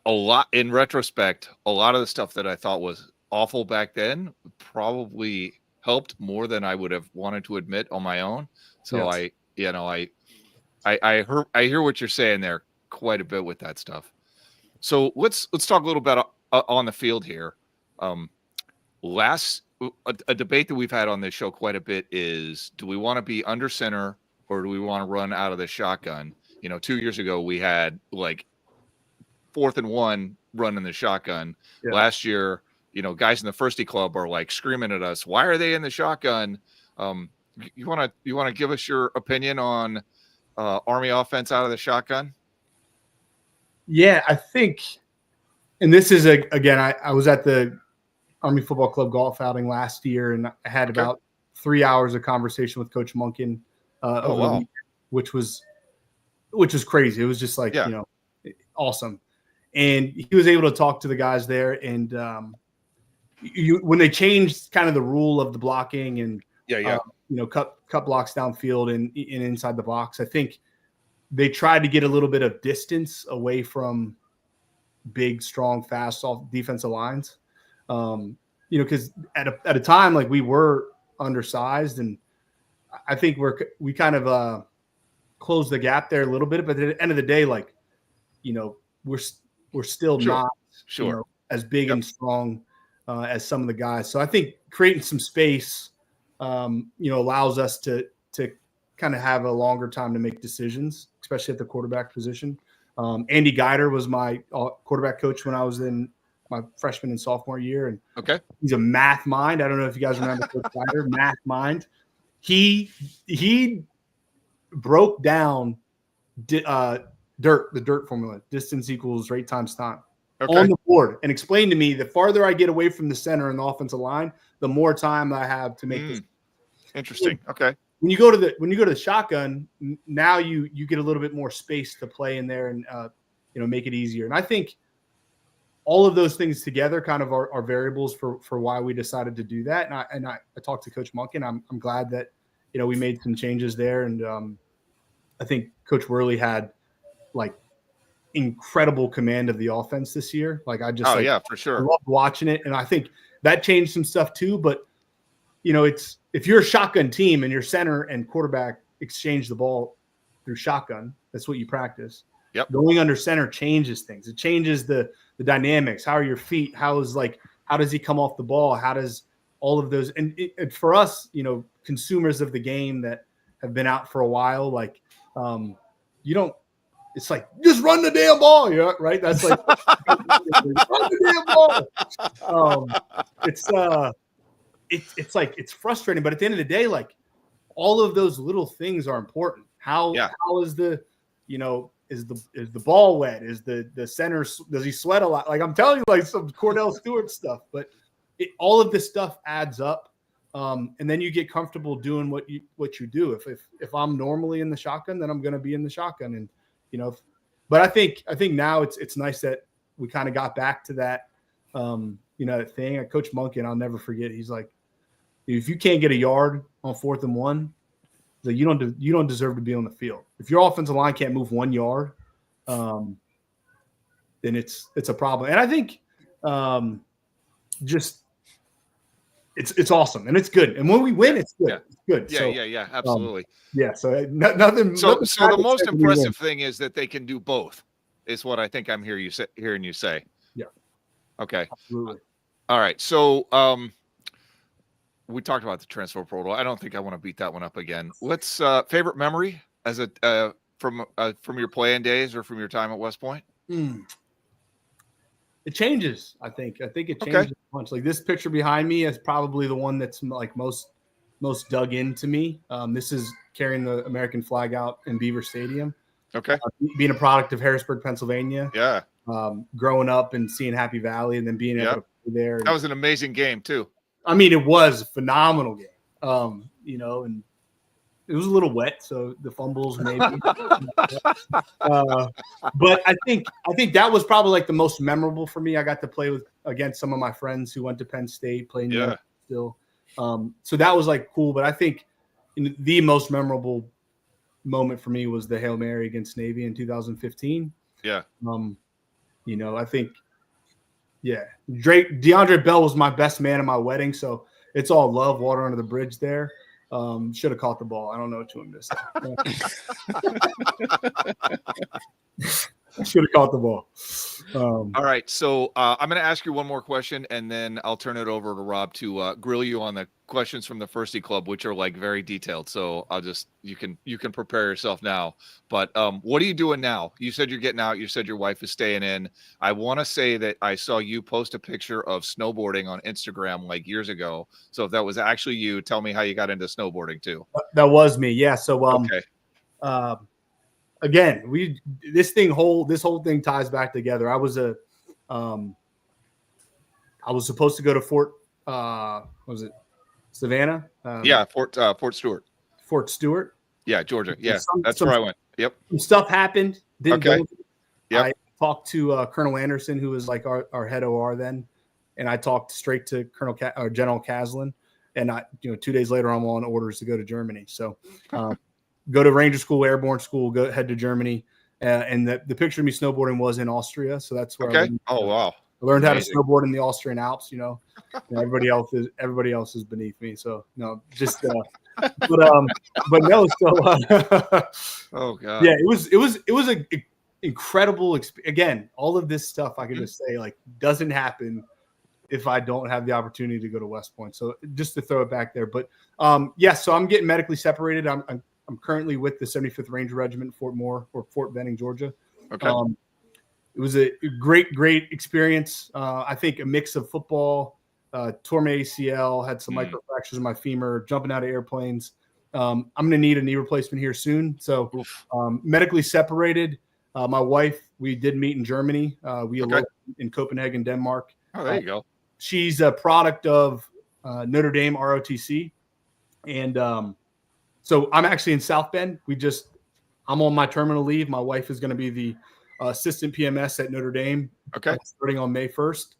Speaker 2: a lot in retrospect, a lot of the stuff that I thought was awful back then probably helped more than I would have wanted to admit on my own. So yes. I hear what you're saying there quite a bit with that stuff. So let's talk a little bit on the field here. A debate that we've had on this show quite a bit is, do we want to be under center or do we want to run out of the shotgun? 2 years ago we had like 4th and 1 running the shotgun. Yeah. Last year, guys in the Firsty Club are like screaming at us, why are they in the shotgun? You want to give us your opinion on Army offense out of the shotgun?
Speaker 4: Yeah, I think, and this is again, I was at the Army Football Club golf outing last year, and I had about 3 hours of conversation with Coach Monken over the weekend, which was crazy. It was just like, awesome. And he was able to talk to the guys there. And when they changed kind of the rule of the blocking and, cut blocks downfield and inside the box, I think they tried to get a little bit of distance away from big, strong, fast, soft defensive lines. Because at a time, like, we were undersized, and I think we kind of closed the gap there a little bit. But at the end of the day, like, we're still not as big and strong as some of the guys. So I think creating some space, allows us to kind of have a longer time to make decisions, especially at the quarterback position. Andy Guider was my quarterback coach when I was in my freshman and sophomore year, and he's a math mind. I don't know if you guys remember Coach Guider, math mind. He broke down the dirt formula, distance equals rate times time, on the board, and explained to me the farther I get away from the center and the offensive line, the more time I have to make this.
Speaker 2: Interesting. Okay.
Speaker 4: When you go to the shotgun, now you get a little bit more space to play in there and make it easier. And I think all of those things together kind of are variables for why we decided to do that. And I talked to Coach Monken. I'm glad that we made some changes there, and I think Coach Worley had like incredible command of the offense this year. Like I just
Speaker 2: for sure.
Speaker 4: I loved watching it, and I think that changed some stuff too. But it's if you're a shotgun team and your center and quarterback exchange the ball through shotgun, that's what you practice.
Speaker 2: Yep.
Speaker 4: Going under center changes things. It changes the dynamics. How are your feet? How does he come off the ball? How does all of those and for us, consumers of the game that have been out for a while, like you don't. It's like just run the damn ball, right? That's like run the damn ball. It's like it's frustrating, but at the end of the day, like all of those little things are important. How is the is the ball wet? Is the center, does he sweat a lot? Like I'm telling you, like some Cordell Stewart stuff, but all of this stuff adds up. And then you get comfortable doing what you do. If I'm normally in the shotgun, then I'm going to be in the shotgun. And, but I think now it's nice that we kind of got back to that, that thing. Coach Monken, I'll never forget. He's like, if you can't get a yard on 4th and 1, like you don't deserve to be on the field. If your offensive line can't move 1 yard, then it's a problem. And I think just it's awesome and it's good. And when we win, it's good. It's good.
Speaker 2: Yeah, absolutely.
Speaker 4: So nothing.
Speaker 2: So the most impressive thing is that they can do both. Is what I think I'm hearing you say.
Speaker 4: Yeah.
Speaker 2: Okay.
Speaker 4: Absolutely.
Speaker 2: All right. So we talked about the transfer portal. I don't think I want to beat that one up again. What's favorite memory as from your playing days or from your time at West Point?
Speaker 4: It changes. I think it changes a bunch. Like this picture behind me is probably the one that's like most dug into me. This is carrying the American flag out in Beaver Stadium.
Speaker 2: Okay.
Speaker 4: Being a product of Harrisburg, Pennsylvania.
Speaker 2: Yeah.
Speaker 4: Growing up and seeing Happy Valley and then being able to play there.
Speaker 2: That was an amazing game too. I
Speaker 4: mean, it was a phenomenal game. And it was a little wet, so the fumbles maybe. But I think that was probably like the most memorable for me. I got to play against some of my friends who went to Penn State, playing still. So that was like cool. But I think the most memorable moment for me was the Hail Mary against Navy in 2015.
Speaker 2: Yeah.
Speaker 4: I think, DeAndre Bell was my best man at my wedding, so it's all love, water under the bridge there. Should have caught the ball. I don't know what you missed. Should have caught the ball.
Speaker 2: All right. So I'm going to ask you one more question, and then I'll turn it over to Rob to grill you on the questions from the Firsty Club, which are like very detailed. So you can prepare yourself now. But what are you doing now? You said you're getting out. You said your wife is staying in. I want to say that I saw you post a picture of snowboarding on Instagram like years ago. So if that was actually you, tell me how you got into snowboarding too.
Speaker 4: That was me. Yeah. So again, this whole thing ties back together. I was supposed to go to Fort Savannah?
Speaker 2: Fort Stewart.
Speaker 4: Fort Stewart.
Speaker 2: Yeah, Georgia. Yeah, that's where I went. Yep.
Speaker 4: Some stuff happened. Didn't go.
Speaker 2: Yep.
Speaker 4: I talked to Colonel Anderson, who was like our head OR then, and I talked straight to General Caslin. And 2 days later, I'm on orders to go to Germany. So. Go to Ranger School, Airborne School, head to Germany. And the picture of me snowboarding was in Austria. So that's where I learned how to snowboard in the Austrian Alps, everybody else is beneath me. So no, just, but no, so,
Speaker 2: oh God.
Speaker 4: Yeah, it was an incredible again, all of this stuff I can just say like doesn't happen if I don't have the opportunity to go to West Point. So just to throw it back there, but so I'm getting medically separated. I'm I'm currently with the 75th Ranger Regiment, Fort Moore or Fort Benning, Georgia.
Speaker 2: Okay.
Speaker 4: It was a great experience. I think a mix of football, tore my ACL, had some microfractures in my femur, jumping out of airplanes. I'm going to need a knee replacement here soon. So medically separated. My wife, we did meet in Germany. We eloped in Copenhagen, Denmark.
Speaker 2: Oh, there you go.
Speaker 4: She's a product of Notre Dame ROTC. And so I'm actually in South Bend. I'm on my terminal leave. My wife is going to be the assistant PMS at Notre Dame.
Speaker 2: Okay.
Speaker 4: Starting on May 1st.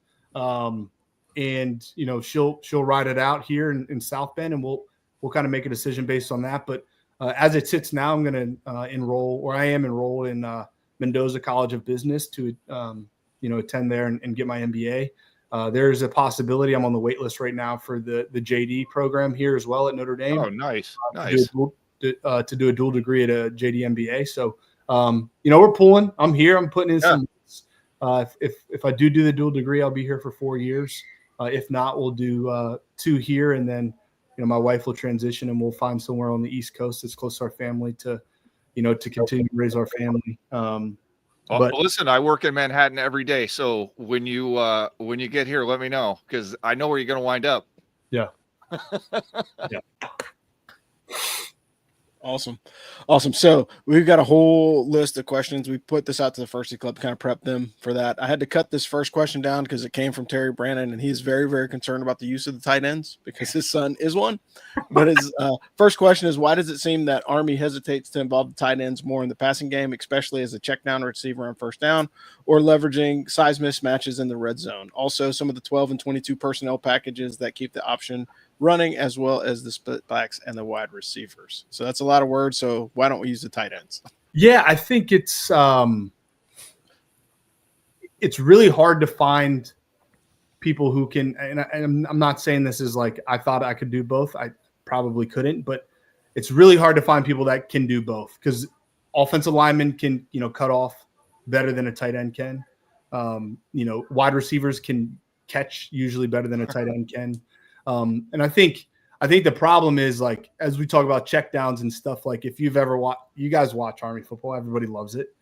Speaker 4: And she'll ride it out here in South Bend, and we'll kind of make a decision based on that. But as it sits now, I'm going to I am enrolled in Mendoza College of Business to attend there and get my MBA. There's a possibility I'm on the wait list right now for the JD program here as well at Notre Dame.
Speaker 2: Oh, nice.
Speaker 4: To do a dual degree at a JD MBA. So, we're pulling. I'm here. I'm putting in some. If I do the dual degree, I'll be here for 4 years. If not, we'll do 2 here, and then my wife will transition, and we'll find somewhere on the East Coast that's close to our family to continue to raise our family.
Speaker 2: But listen, I work in Manhattan every day, so when you get here, let me know, because I know where you're going to wind up.
Speaker 4: Yeah.
Speaker 1: Yeah. Awesome. So we've got a whole list of questions. We put this out to the Firsty Club, kind of prep them for that. I had to cut this first question down because it came from Terry Brandon, and he's very, very concerned about the use of the tight ends because his son is one. But his first question is, why does it seem that Army hesitates to involve the tight ends more in the passing game, especially as a check down receiver on first down or leveraging size mismatches in the red zone? Also, some of the 12 and 22 personnel packages that keep the option running, as well as the split backs and the wide receivers. So that's a lot of words. So why don't we use the tight ends?
Speaker 4: Yeah, I think it's really hard to find people who can, and I'm not saying this is like I thought I could do both. I probably couldn't, but it's really hard to find people that can do both, because offensive linemen can, cut off better than a tight end can. Wide receivers can catch usually better than a tight end can. And I think the problem is, like, as we talk about check downs and stuff, like if you've ever you guys watch Army football, everybody loves it.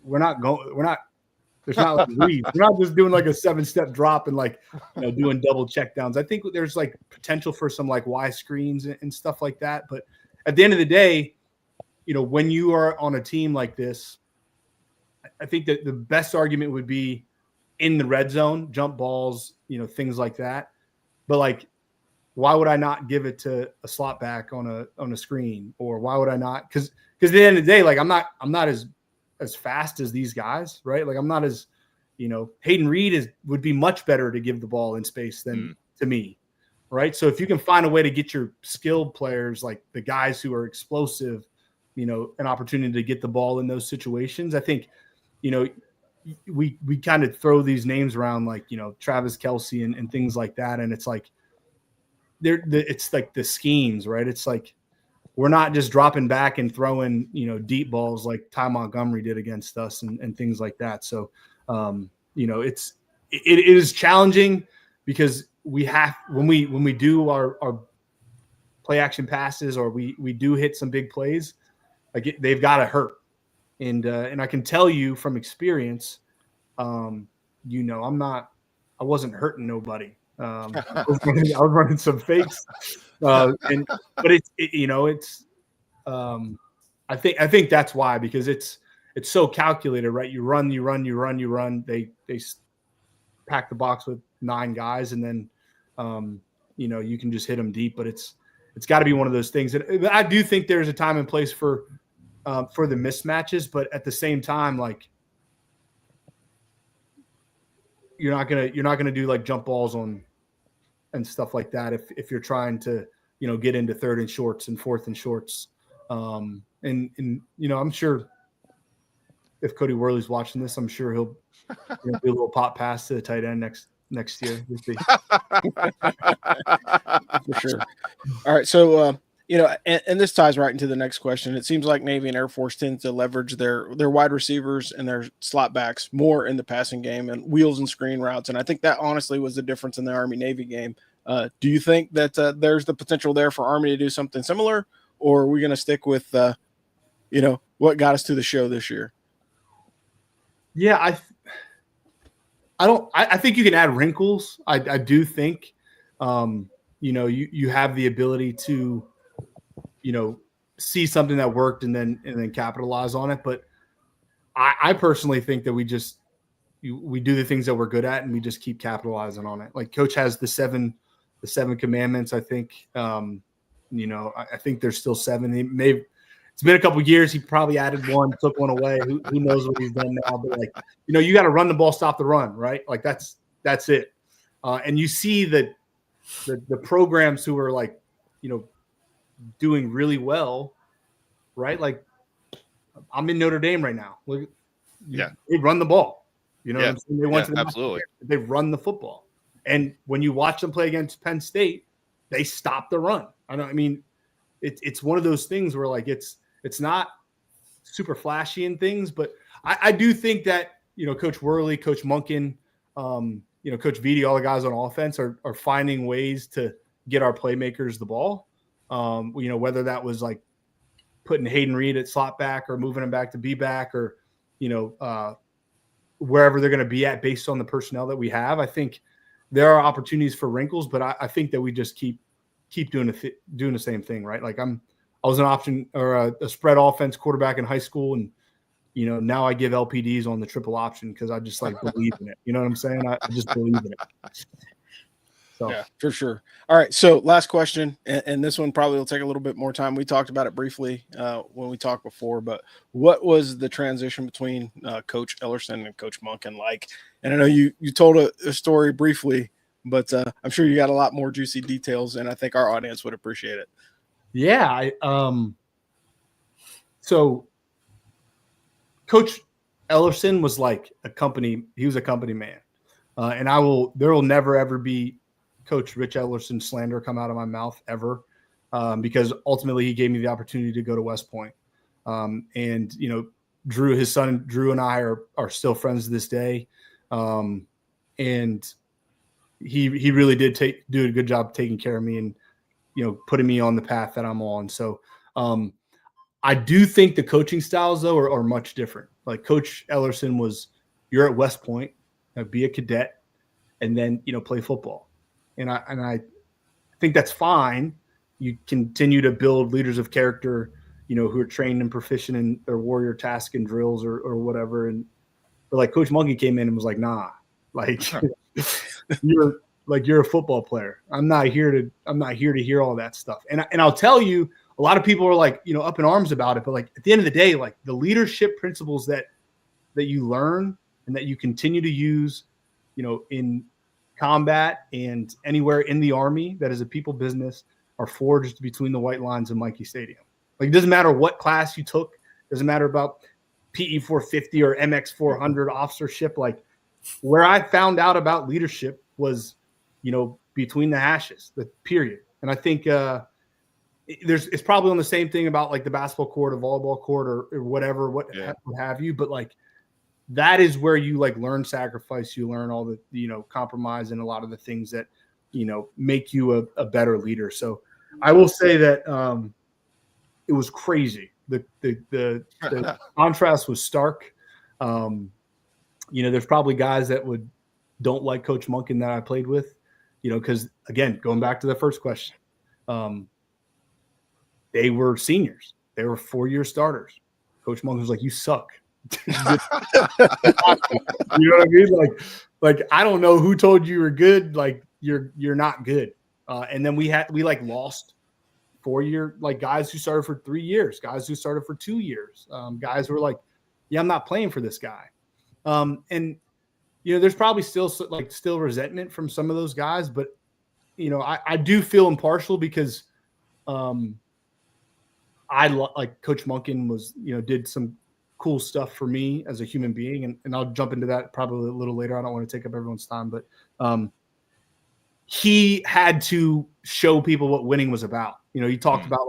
Speaker 4: There's not like reads. We're not just doing like a 7-step drop and like, doing double check downs. I think there's like potential for some like Y screens and stuff like that. But at the end of the day, when you are on a team like this, I think that the best argument would be in the red zone, jump balls, things like that. But like, why would I not give it to a slot back on a screen? Or why would I not? Because at the end of the day, like I'm not as fast as these guys, right? Like I'm not as, Hayden Reed would be much better to give the ball in space than to me, right? So if you can find a way to get your skilled players, like the guys who are explosive, an opportunity to get the ball in those situations, I think, we kind of throw these names around like, Travis Kelce and things like that. And it's like, it's like the schemes, right? It's like we're not just dropping back and throwing, deep balls like Ty Montgomery did against us and things like that. So, it is challenging because when we do our play action passes, or we do hit some big plays, like they've got to hurt. And I can tell you from experience, I wasn't hurting nobody. I was running some fakes, but I think that's why, because it's so calculated, right? You run. They pack the box with 9 guys, and then you can just hit them deep. But it's got to be one of those things. And I do think there's a time and place for the mismatches, but at the same time, like you're not gonna do like jump balls on and stuff like that if you're trying to get into 3rd and shorts and 4th and shorts. And I'm sure if Cody Worley's watching this, I'm sure he'll do a little pop pass to the tight end next year. We'll see.
Speaker 1: For sure. All right, so and this ties right into the next question. It seems like Navy and Air Force tend to leverage their wide receivers and their slot backs more in the passing game and wheels and screen routes. And I think that honestly was the difference in the Army-Navy game. Do you think that there's the potential there for Army to do something similar, or are we going to stick with, what got us to the show this year?
Speaker 4: Yeah, I think you can add wrinkles. I do think, you have the ability to, see something that worked and then capitalize on it. But I personally think that we do the things that we're good at and we just keep capitalizing on it. Like Coach has the seven commandments. I think, I think there's still 7. It's been a couple of years. He probably added one, took one away. Who knows what he's done now? But you got to run the ball, stop the run, right? Like that's it. And you see that the programs who are doing really well, right? Like I'm in Notre Dame right now. They run the ball. You know what I'm saying? They went to the
Speaker 2: absolutely.
Speaker 4: They run the football. And when you watch them play against Penn State, they stop the run. It's one of those things where it's not super flashy in things, but I do think that, Coach Worley, Coach Monken, Coach Vitti, all the guys on offense are finding ways to get our playmakers the ball. Whether that was like putting Hayden Reed at slot back or moving him back to be back or, wherever they're going to be at based on the personnel that we have. I think there are opportunities for wrinkles, but I think that we just keep doing the same thing, right? Like I was an option or a spread offense quarterback in high school, and now I give LPDs on the triple option because I just believe in it. You know what I'm saying? I just believe in it. So.
Speaker 1: Yeah, for sure. All right. So last question, and this one probably will take a little bit more time. We talked about it briefly when we talked before, but what was the transition between Coach Ellerson and Coach Monken like? And I know you told a story briefly, but I'm sure you got a lot more juicy details, and I think our audience would appreciate it.
Speaker 4: Yeah. So Coach Ellerson was he was a company man. And there will never, ever be Coach Rich Ellerson slander come out of my mouth ever, because ultimately he gave me the opportunity to go to West Point. And, Drew, his son, Drew and I are still friends to this day. And he really did do a good job taking care of me and, putting me on the path that I'm on. So I do think the coaching styles, though, are much different. Like Coach Ellerson you're at West Point, be a cadet, and then, play football. And I think that's fine. You continue to build leaders of character, who are trained and proficient in their warrior task and drills or whatever. But Coach Monken came in and was like, nah, you're a football player. I'm not here to hear all that stuff. And I'll tell you, a lot of people are up in arms about it, but at the end of the day, the leadership principles that you learn and that you continue to use, in combat and anywhere in the Army that is a people business are forged between the white lines of Mikey Stadium. It doesn't matter what class you took. It doesn't matter about PE 450 or MX 400 officership. Where I found out about leadership was, between the hashes, the period. And I think it's probably on the same thing about the basketball court or volleyball court or whatever, what have you. But that is where you learn sacrifice. You learn all the, compromise and a lot of the things that, make you a better leader. So I will say that it was crazy. The contrast was stark. There's probably guys that don't like Coach Monken that I played with, because again, going back to the first question, they were seniors. They were 4-year starters. Coach Monken was like, "You suck." You know what I mean? I don't know who told you were good. You're not good. And then we lost 4-year guys who started for 3 years, guys who started for 2 years, guys who were yeah, I'm not playing for this guy. And there's probably still resentment from some of those guys, but I do feel impartial because Coach Monken was did some cool stuff for me as a human being. And I'll jump into that probably a little later. I don't want to take up everyone's time, but he had to show people what winning was about. He talked about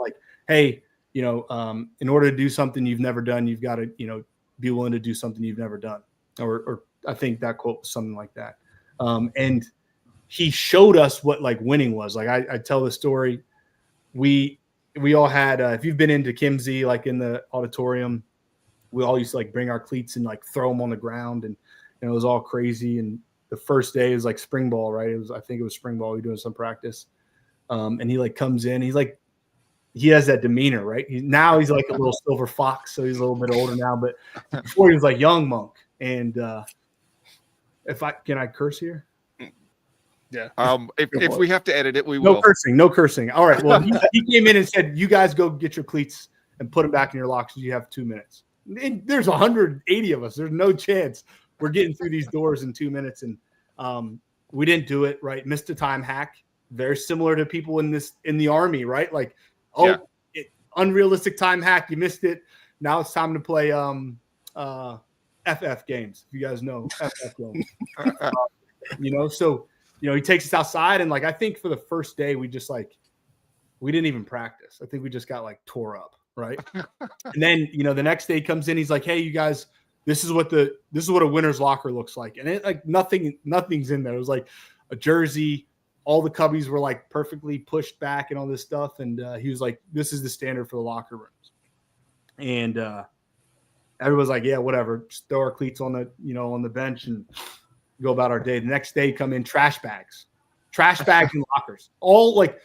Speaker 4: hey, in order to do something you've never done, you've got to, be willing to do something you've never done. Or I think that quote was something like that. And he showed us what winning was. I tell the story. we all had, if you've been into Kimsey, like in the auditorium, we all used to like bring our cleats and like throw them on the ground, and it was all crazy. And the first day was like spring ball, right? I think it was spring ball. We were doing some practice. And he like comes in, he's like, he has that demeanor, right? Now he's like a little silver fox. So he's a little bit older now, but before he was like young monk. And can I curse here?
Speaker 1: Yeah.
Speaker 2: If we have to edit it, we
Speaker 4: no
Speaker 2: will.
Speaker 4: No cursing. All right. Well, he came in and said, you guys go get your cleats and put them back in your lockers. You have 2 minutes. And there's 180 of us. There's no chance we're getting through these doors in 2 minutes. And we didn't do it, right? Missed a time hack. Very similar to people in the Army, right? Like, unrealistic time hack. You missed it. Now it's time to play FF games. If you guys know FF games. So he takes us outside, and like I think for the first day we just like we didn't even practice. I think we just got like tore up, right? And then the next day he comes in, he's like, hey, you guys, this is what a winner's locker looks like. And it like nothing's in there. It was like a jersey. All the cubbies were like perfectly pushed back and all this stuff. And he was like, this is the standard for the locker rooms. And everyone's like, yeah, whatever. Just throw our cleats on the bench and go about our day. The next day come in trash bags and lockers, all like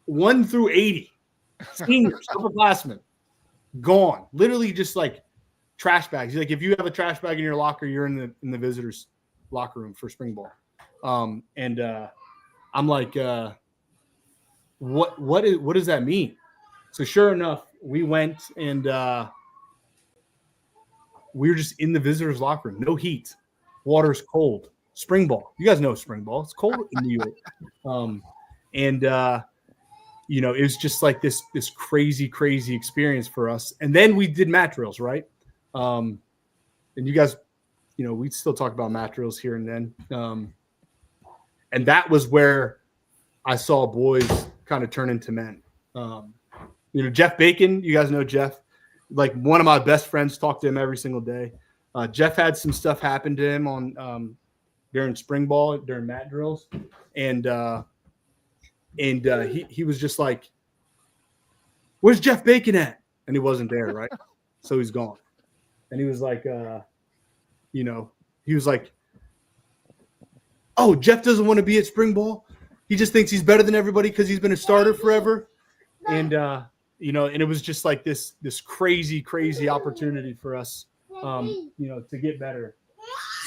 Speaker 4: 1 through 80 seniors, upperclassmen, gone. Literally just like trash bags. Like if you have a trash bag in your locker, you're in the visitors locker room for spring ball. I'm like, what does that mean? So sure enough, we went and we were just in the visitors' locker room. No heat, water's cold. Spring ball, you guys know spring ball. It's cold in New York, it was just like this crazy experience for us. And then we did mat drills, right? And you guys, we still talk about mat drills here and then. And that was where I saw boys kind of turn into men. Jeff Bacon, you guys know Jeff, like one of my best friends, talk to him every single day. Jeff had some stuff happen to him on during spring ball, during mat drills. And he was just like, where's Jeff Bacon at? And he wasn't there, right? So he's gone. And he was like, he was like, oh, Jeff doesn't want to be at spring ball. He just thinks he's better than everybody because he's been a starter forever. And, and it was just like this crazy opportunity for us, to get better.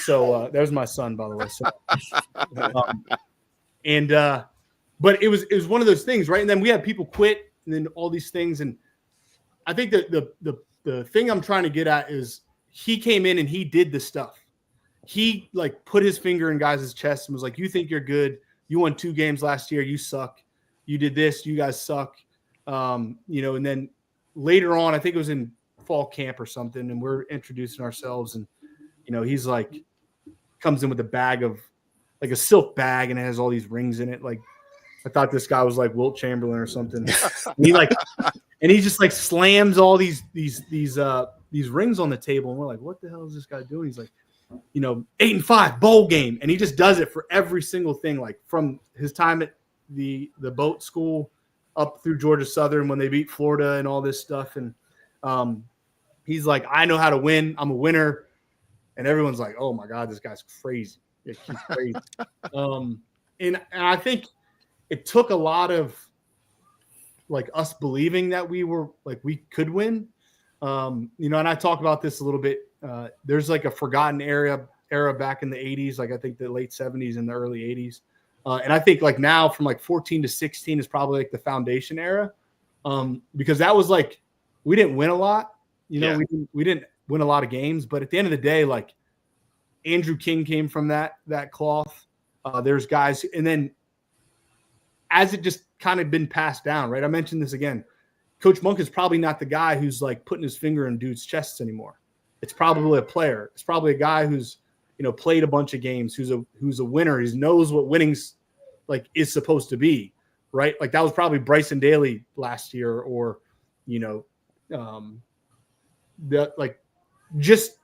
Speaker 4: So there's my son, by the way. So, but it was one of those things, right? And then we had people quit and then all these things. And I think that the thing I'm trying to get at is he came in and he did the stuff. He like put his finger in guys' chest and was like, you think you're good. You won 2 games last year. You suck. You did this. You guys suck. And then later on, I think it was in fall camp or something. And we're introducing ourselves and, he's like, comes in with a bag of like a silk bag and it has all these rings in it. Like I thought this guy was like Wilt Chamberlain or something. And he just like slams all these rings on the table. And we're like, what the hell is this guy doing? He's like, 8-5 bowl game. And he just does it for every single thing, like from his time at the boat school up through Georgia Southern when they beat Florida and all this stuff. And he's like, I know how to win. I'm a winner. And everyone's like, oh my God, this guy's crazy. Yeah, he's crazy. And I think it took a lot of like us believing that we could win. And I talk about this a little bit. There's like a forgotten era back in the 80s, like I think the late 70s and the early 80s. And I think like now from like 14 to 16 is probably like the foundation era. Because that was like, we didn't win a lot, we didn't win a lot of games, but at the end of the day, like Andrew King came from that cloth. There's guys, and then as it just kind of been passed down, right? I mentioned this again. Coach Monk is probably not the guy who's like putting his finger in dudes' chests anymore. It's probably a player. It's probably a guy who's, played a bunch of games, who's a winner. He knows what winning's like is supposed to be, right? Like that was probably Bryson Daly last year, or, just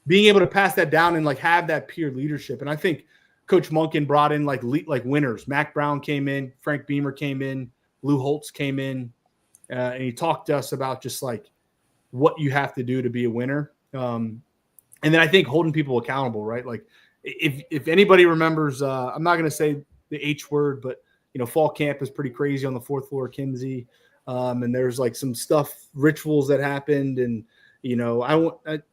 Speaker 4: being able to pass that down and like have that peer leadership. And I think Coach Monken brought in like winners. Mac Brown came in, Frank Beamer came in, Lou Holtz came in, and he talked to us about just like what you have to do to be a winner. And then I think holding people accountable, right? Like if anybody remembers, I'm not going to say the H word, but fall camp is pretty crazy on the 4th floor of Kinsey. And there's like some rituals that happened. And, you know what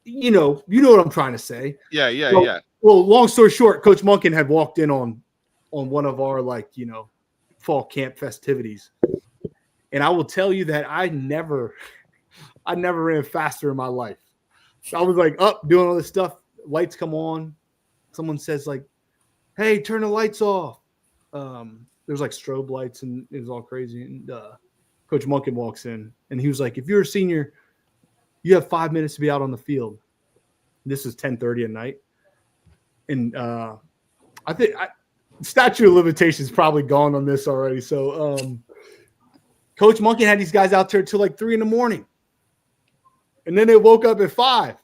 Speaker 4: I'm trying to say.
Speaker 2: Yeah.
Speaker 4: Well, long story short, Coach Monken had walked in on one of our fall camp festivities. And I will tell you that I never ran faster in my life. I was like up doing all this stuff. Lights come on. Someone says like, "Hey, turn the lights off." There's like strobe lights and it was all crazy. And Coach Monken walks in and he was like, "If you're a senior, you have 5 minutes to be out on the field." This is 10:30 at night. And I think statute of limitations probably gone on this already. So Coach Monken had these guys out there till like 3 a.m. And then they woke up at 5.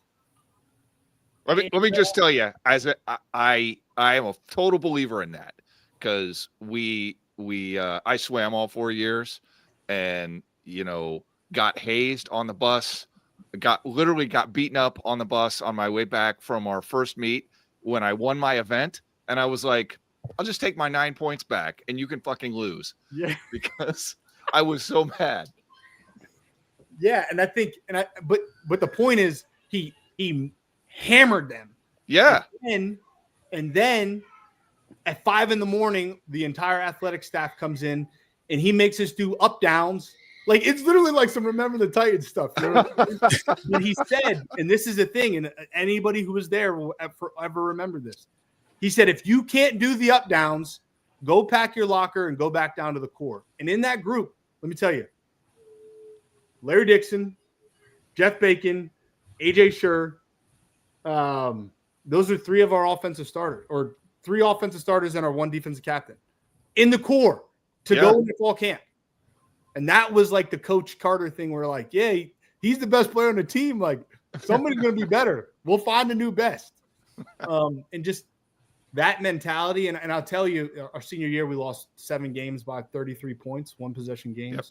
Speaker 2: Let me just tell you, I am a total believer in that, because I swam all 4 years and got hazed on the bus, literally got beaten up on the bus on my way back from our first meet when I won my event, and I was like, I'll just take my 9 points back and you can fucking lose.
Speaker 4: Yeah,
Speaker 2: because I was so mad.
Speaker 4: Yeah, and I think, but the point is, he hammered them.
Speaker 2: Yeah,
Speaker 4: and then at 5 a.m, the entire athletic staff comes in, and he makes us do up downs. Like it's literally like some Remember the Titans stuff. And he said, and this is the thing, and anybody who was there will forever remember this. He said, if you can't do the up downs, go pack your locker and go back down to the core. And in that group, let me tell you, Larry Dixon, Jeff Bacon, AJ Scher. Those are 3 of our offensive starters, or 3 offensive starters and our 1 defensive captain in the core to go into fall camp. And that was like the Coach Carter thing where like, yeah, he's the best player on the team. Like somebody's going to be better. We'll find the new best. And just that mentality. And I'll tell you, our senior year, we lost 7 games by 33 points, 1 possession games. Yep.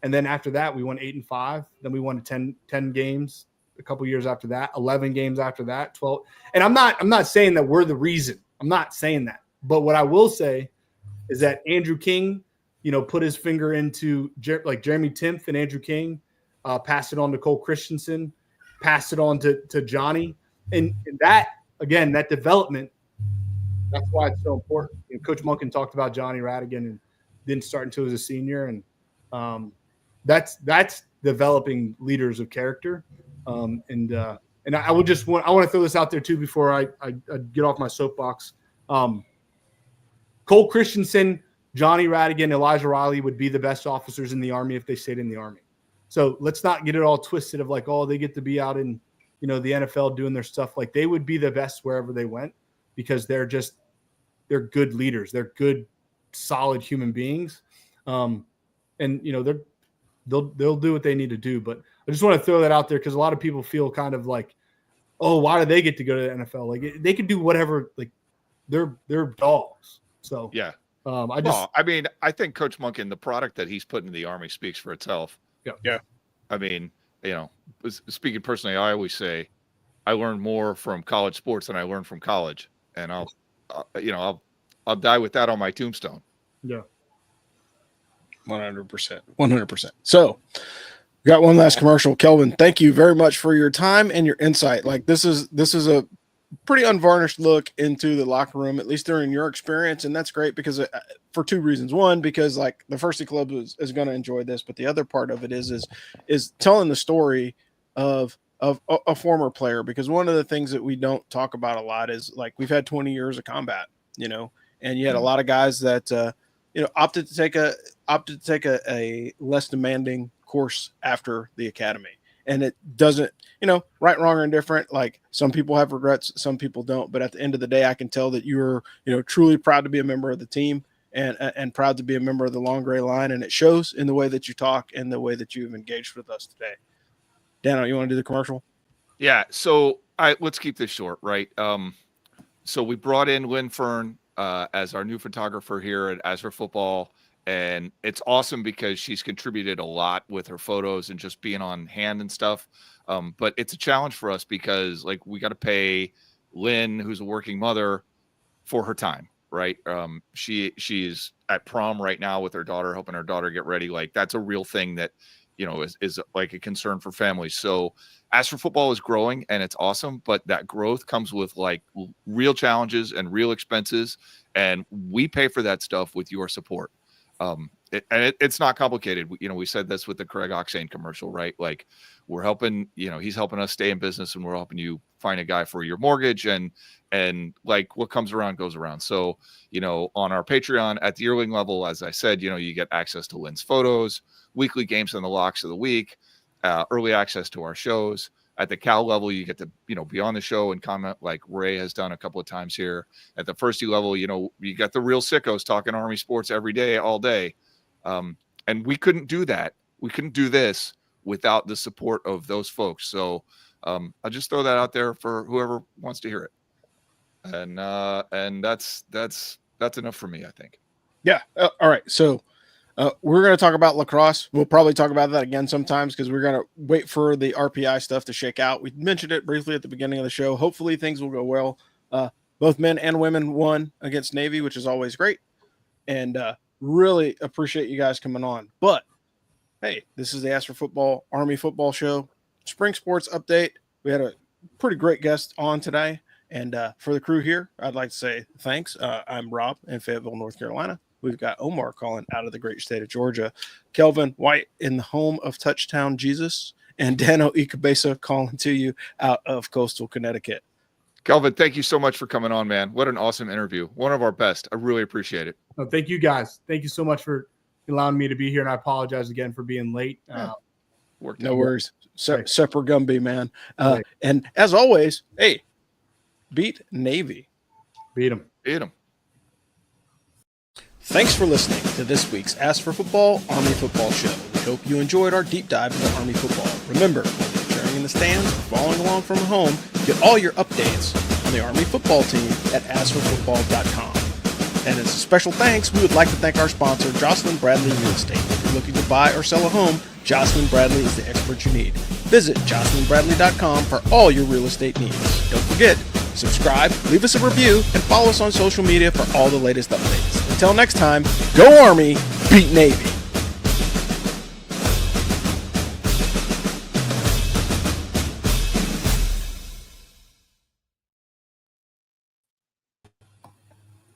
Speaker 4: And then after that, we won 8-5. Then we won 10 games a couple years after that, 11 games after that, 12. And I'm not saying that we're the reason. I'm not saying that. But what I will say is that Andrew King, put his finger into like Jeremy Timpf and Andrew King, passed it on to Cole Christensen, passed it on to Johnny. And that, again, that development, that's why it's so important. Coach Monken talked about Johnny Radigan and didn't start until he was a senior. And that's developing leaders of character. And I want to throw this out there too before I get off my soapbox. Cole Christensen, Johnny Radigan, Elijah Riley would be the best officers in the Army if they stayed in the Army. So let's not get it all twisted of like, oh, they get to be out in, the NFL doing their stuff. Like they would be the best wherever they went because they're good leaders. They're good, solid human beings. And they'll do what they need to do. But I just want to throw that out there because a lot of people feel kind of like, oh, why do they get to go to the NFL? Like they can do whatever. Like they're dogs. So
Speaker 2: yeah. I think Coach Monken, the product that he's put in the Army speaks for itself.
Speaker 1: Yeah.
Speaker 2: I mean, speaking personally, I always say I learned more from college sports than I learned from college, and I'll die with that on my tombstone.
Speaker 4: Yeah.
Speaker 1: 100%. So we got one last commercial. Kelvin, thank you very much for your time and your insight. Like this is a pretty unvarnished look into the locker room, at least during your experience. And that's great because for 2 reasons. One, because like the Firsty Club is going to enjoy this, but the other part of it is telling the story of a former player, because one of the things that we don't talk about a lot is like we've had 20 years of combat, and you had a lot of guys that, opted to take a less demanding course after the academy. And it doesn't, right, wrong, or indifferent. Like some people have regrets, some people don't. But at the end of the day, I can tell that you're, truly proud to be a member of the team and proud to be a member of the Long Gray Line. And it shows in the way that you talk and the way that you've engaged with us today. Dano, you want to do the commercial?
Speaker 2: Yeah. So let's keep this short, right? So we brought in Lynn Fern as our new photographer here at Azure Football. And it's awesome because she's contributed a lot with her photos and just being on hand and stuff. But it's a challenge for us because like we got to pay Lynn, who's a working mother, for her time, right? She's at prom right now with her daughter, helping her daughter get ready. Like that's a real thing that, you know, is like a concern for families. So As for Football is growing and it's awesome, but that growth comes with like real challenges and real expenses. And we pay for that stuff with your support. It's not complicated. You know, we said this with the Craig Oxane commercial, right? Like we're helping, you know, he's helping us stay in business and we're helping you find a guy for your mortgage and like what comes around goes around. So, you know, on our Patreon at the yearling level, as I said, you know, you get access to Lynn's photos, weekly games and the locks of the week, early access to our shows. At the Cal level, you get to, you know, be on the show and comment like Ray has done a couple of times here. At the Firsty level, you know, you got the real sickos talking Army sports every day, all day. And we couldn't do that. We couldn't do this without the support of those folks. So I'll just throw that out there for whoever wants to hear it. And that's enough for me, I think.
Speaker 1: Yeah. All right. So we're going to talk about lacrosse. We'll probably talk about that again sometimes because we're going to wait for the RPI stuff to shake out. We mentioned it briefly at the beginning of the show. Hopefully things will go well. Both men and women won against Navy, which is always great. And really appreciate you guys coming on. But, hey, this is the Ask for Football Army Football Show. Spring Sports Update. We had a pretty great guest on today. And for the crew here, I'd like to say thanks. I'm Rob in Fayetteville, North Carolina. We've got Omar calling out of the great state of Georgia, Kelvin White in the home of Touchdown Jesus, and Dano Ikebesa calling to you out of coastal Connecticut.
Speaker 2: Kelvin, thank you so much for coming on, man. What an awesome interview. One of our best. I really appreciate it.
Speaker 4: Oh, thank you, guys. Thank you so much for allowing me to be here, and I apologize again for being late.
Speaker 1: No worries. Sepper Gumby, man. And as always, hey, beat Navy.
Speaker 4: Beat them.
Speaker 2: Beat them.
Speaker 1: Thanks for listening to this week's Ask for Football Army Football Show. We hope you enjoyed our deep dive into Army football. Remember, whether you're cheering in the stands or following along from home, get all your updates on the Army football team at askforfootball.com. And as a special thanks, we would like to thank our sponsor, Jocelyn Bradley Real Estate. If you're looking to buy or sell a home, Jocelyn Bradley is the expert you need. Visit jocelynbradley.com for all your real estate needs. Don't forget, subscribe, leave us a review, and follow us on social media for all the latest updates. Until next time, go Army, beat Navy.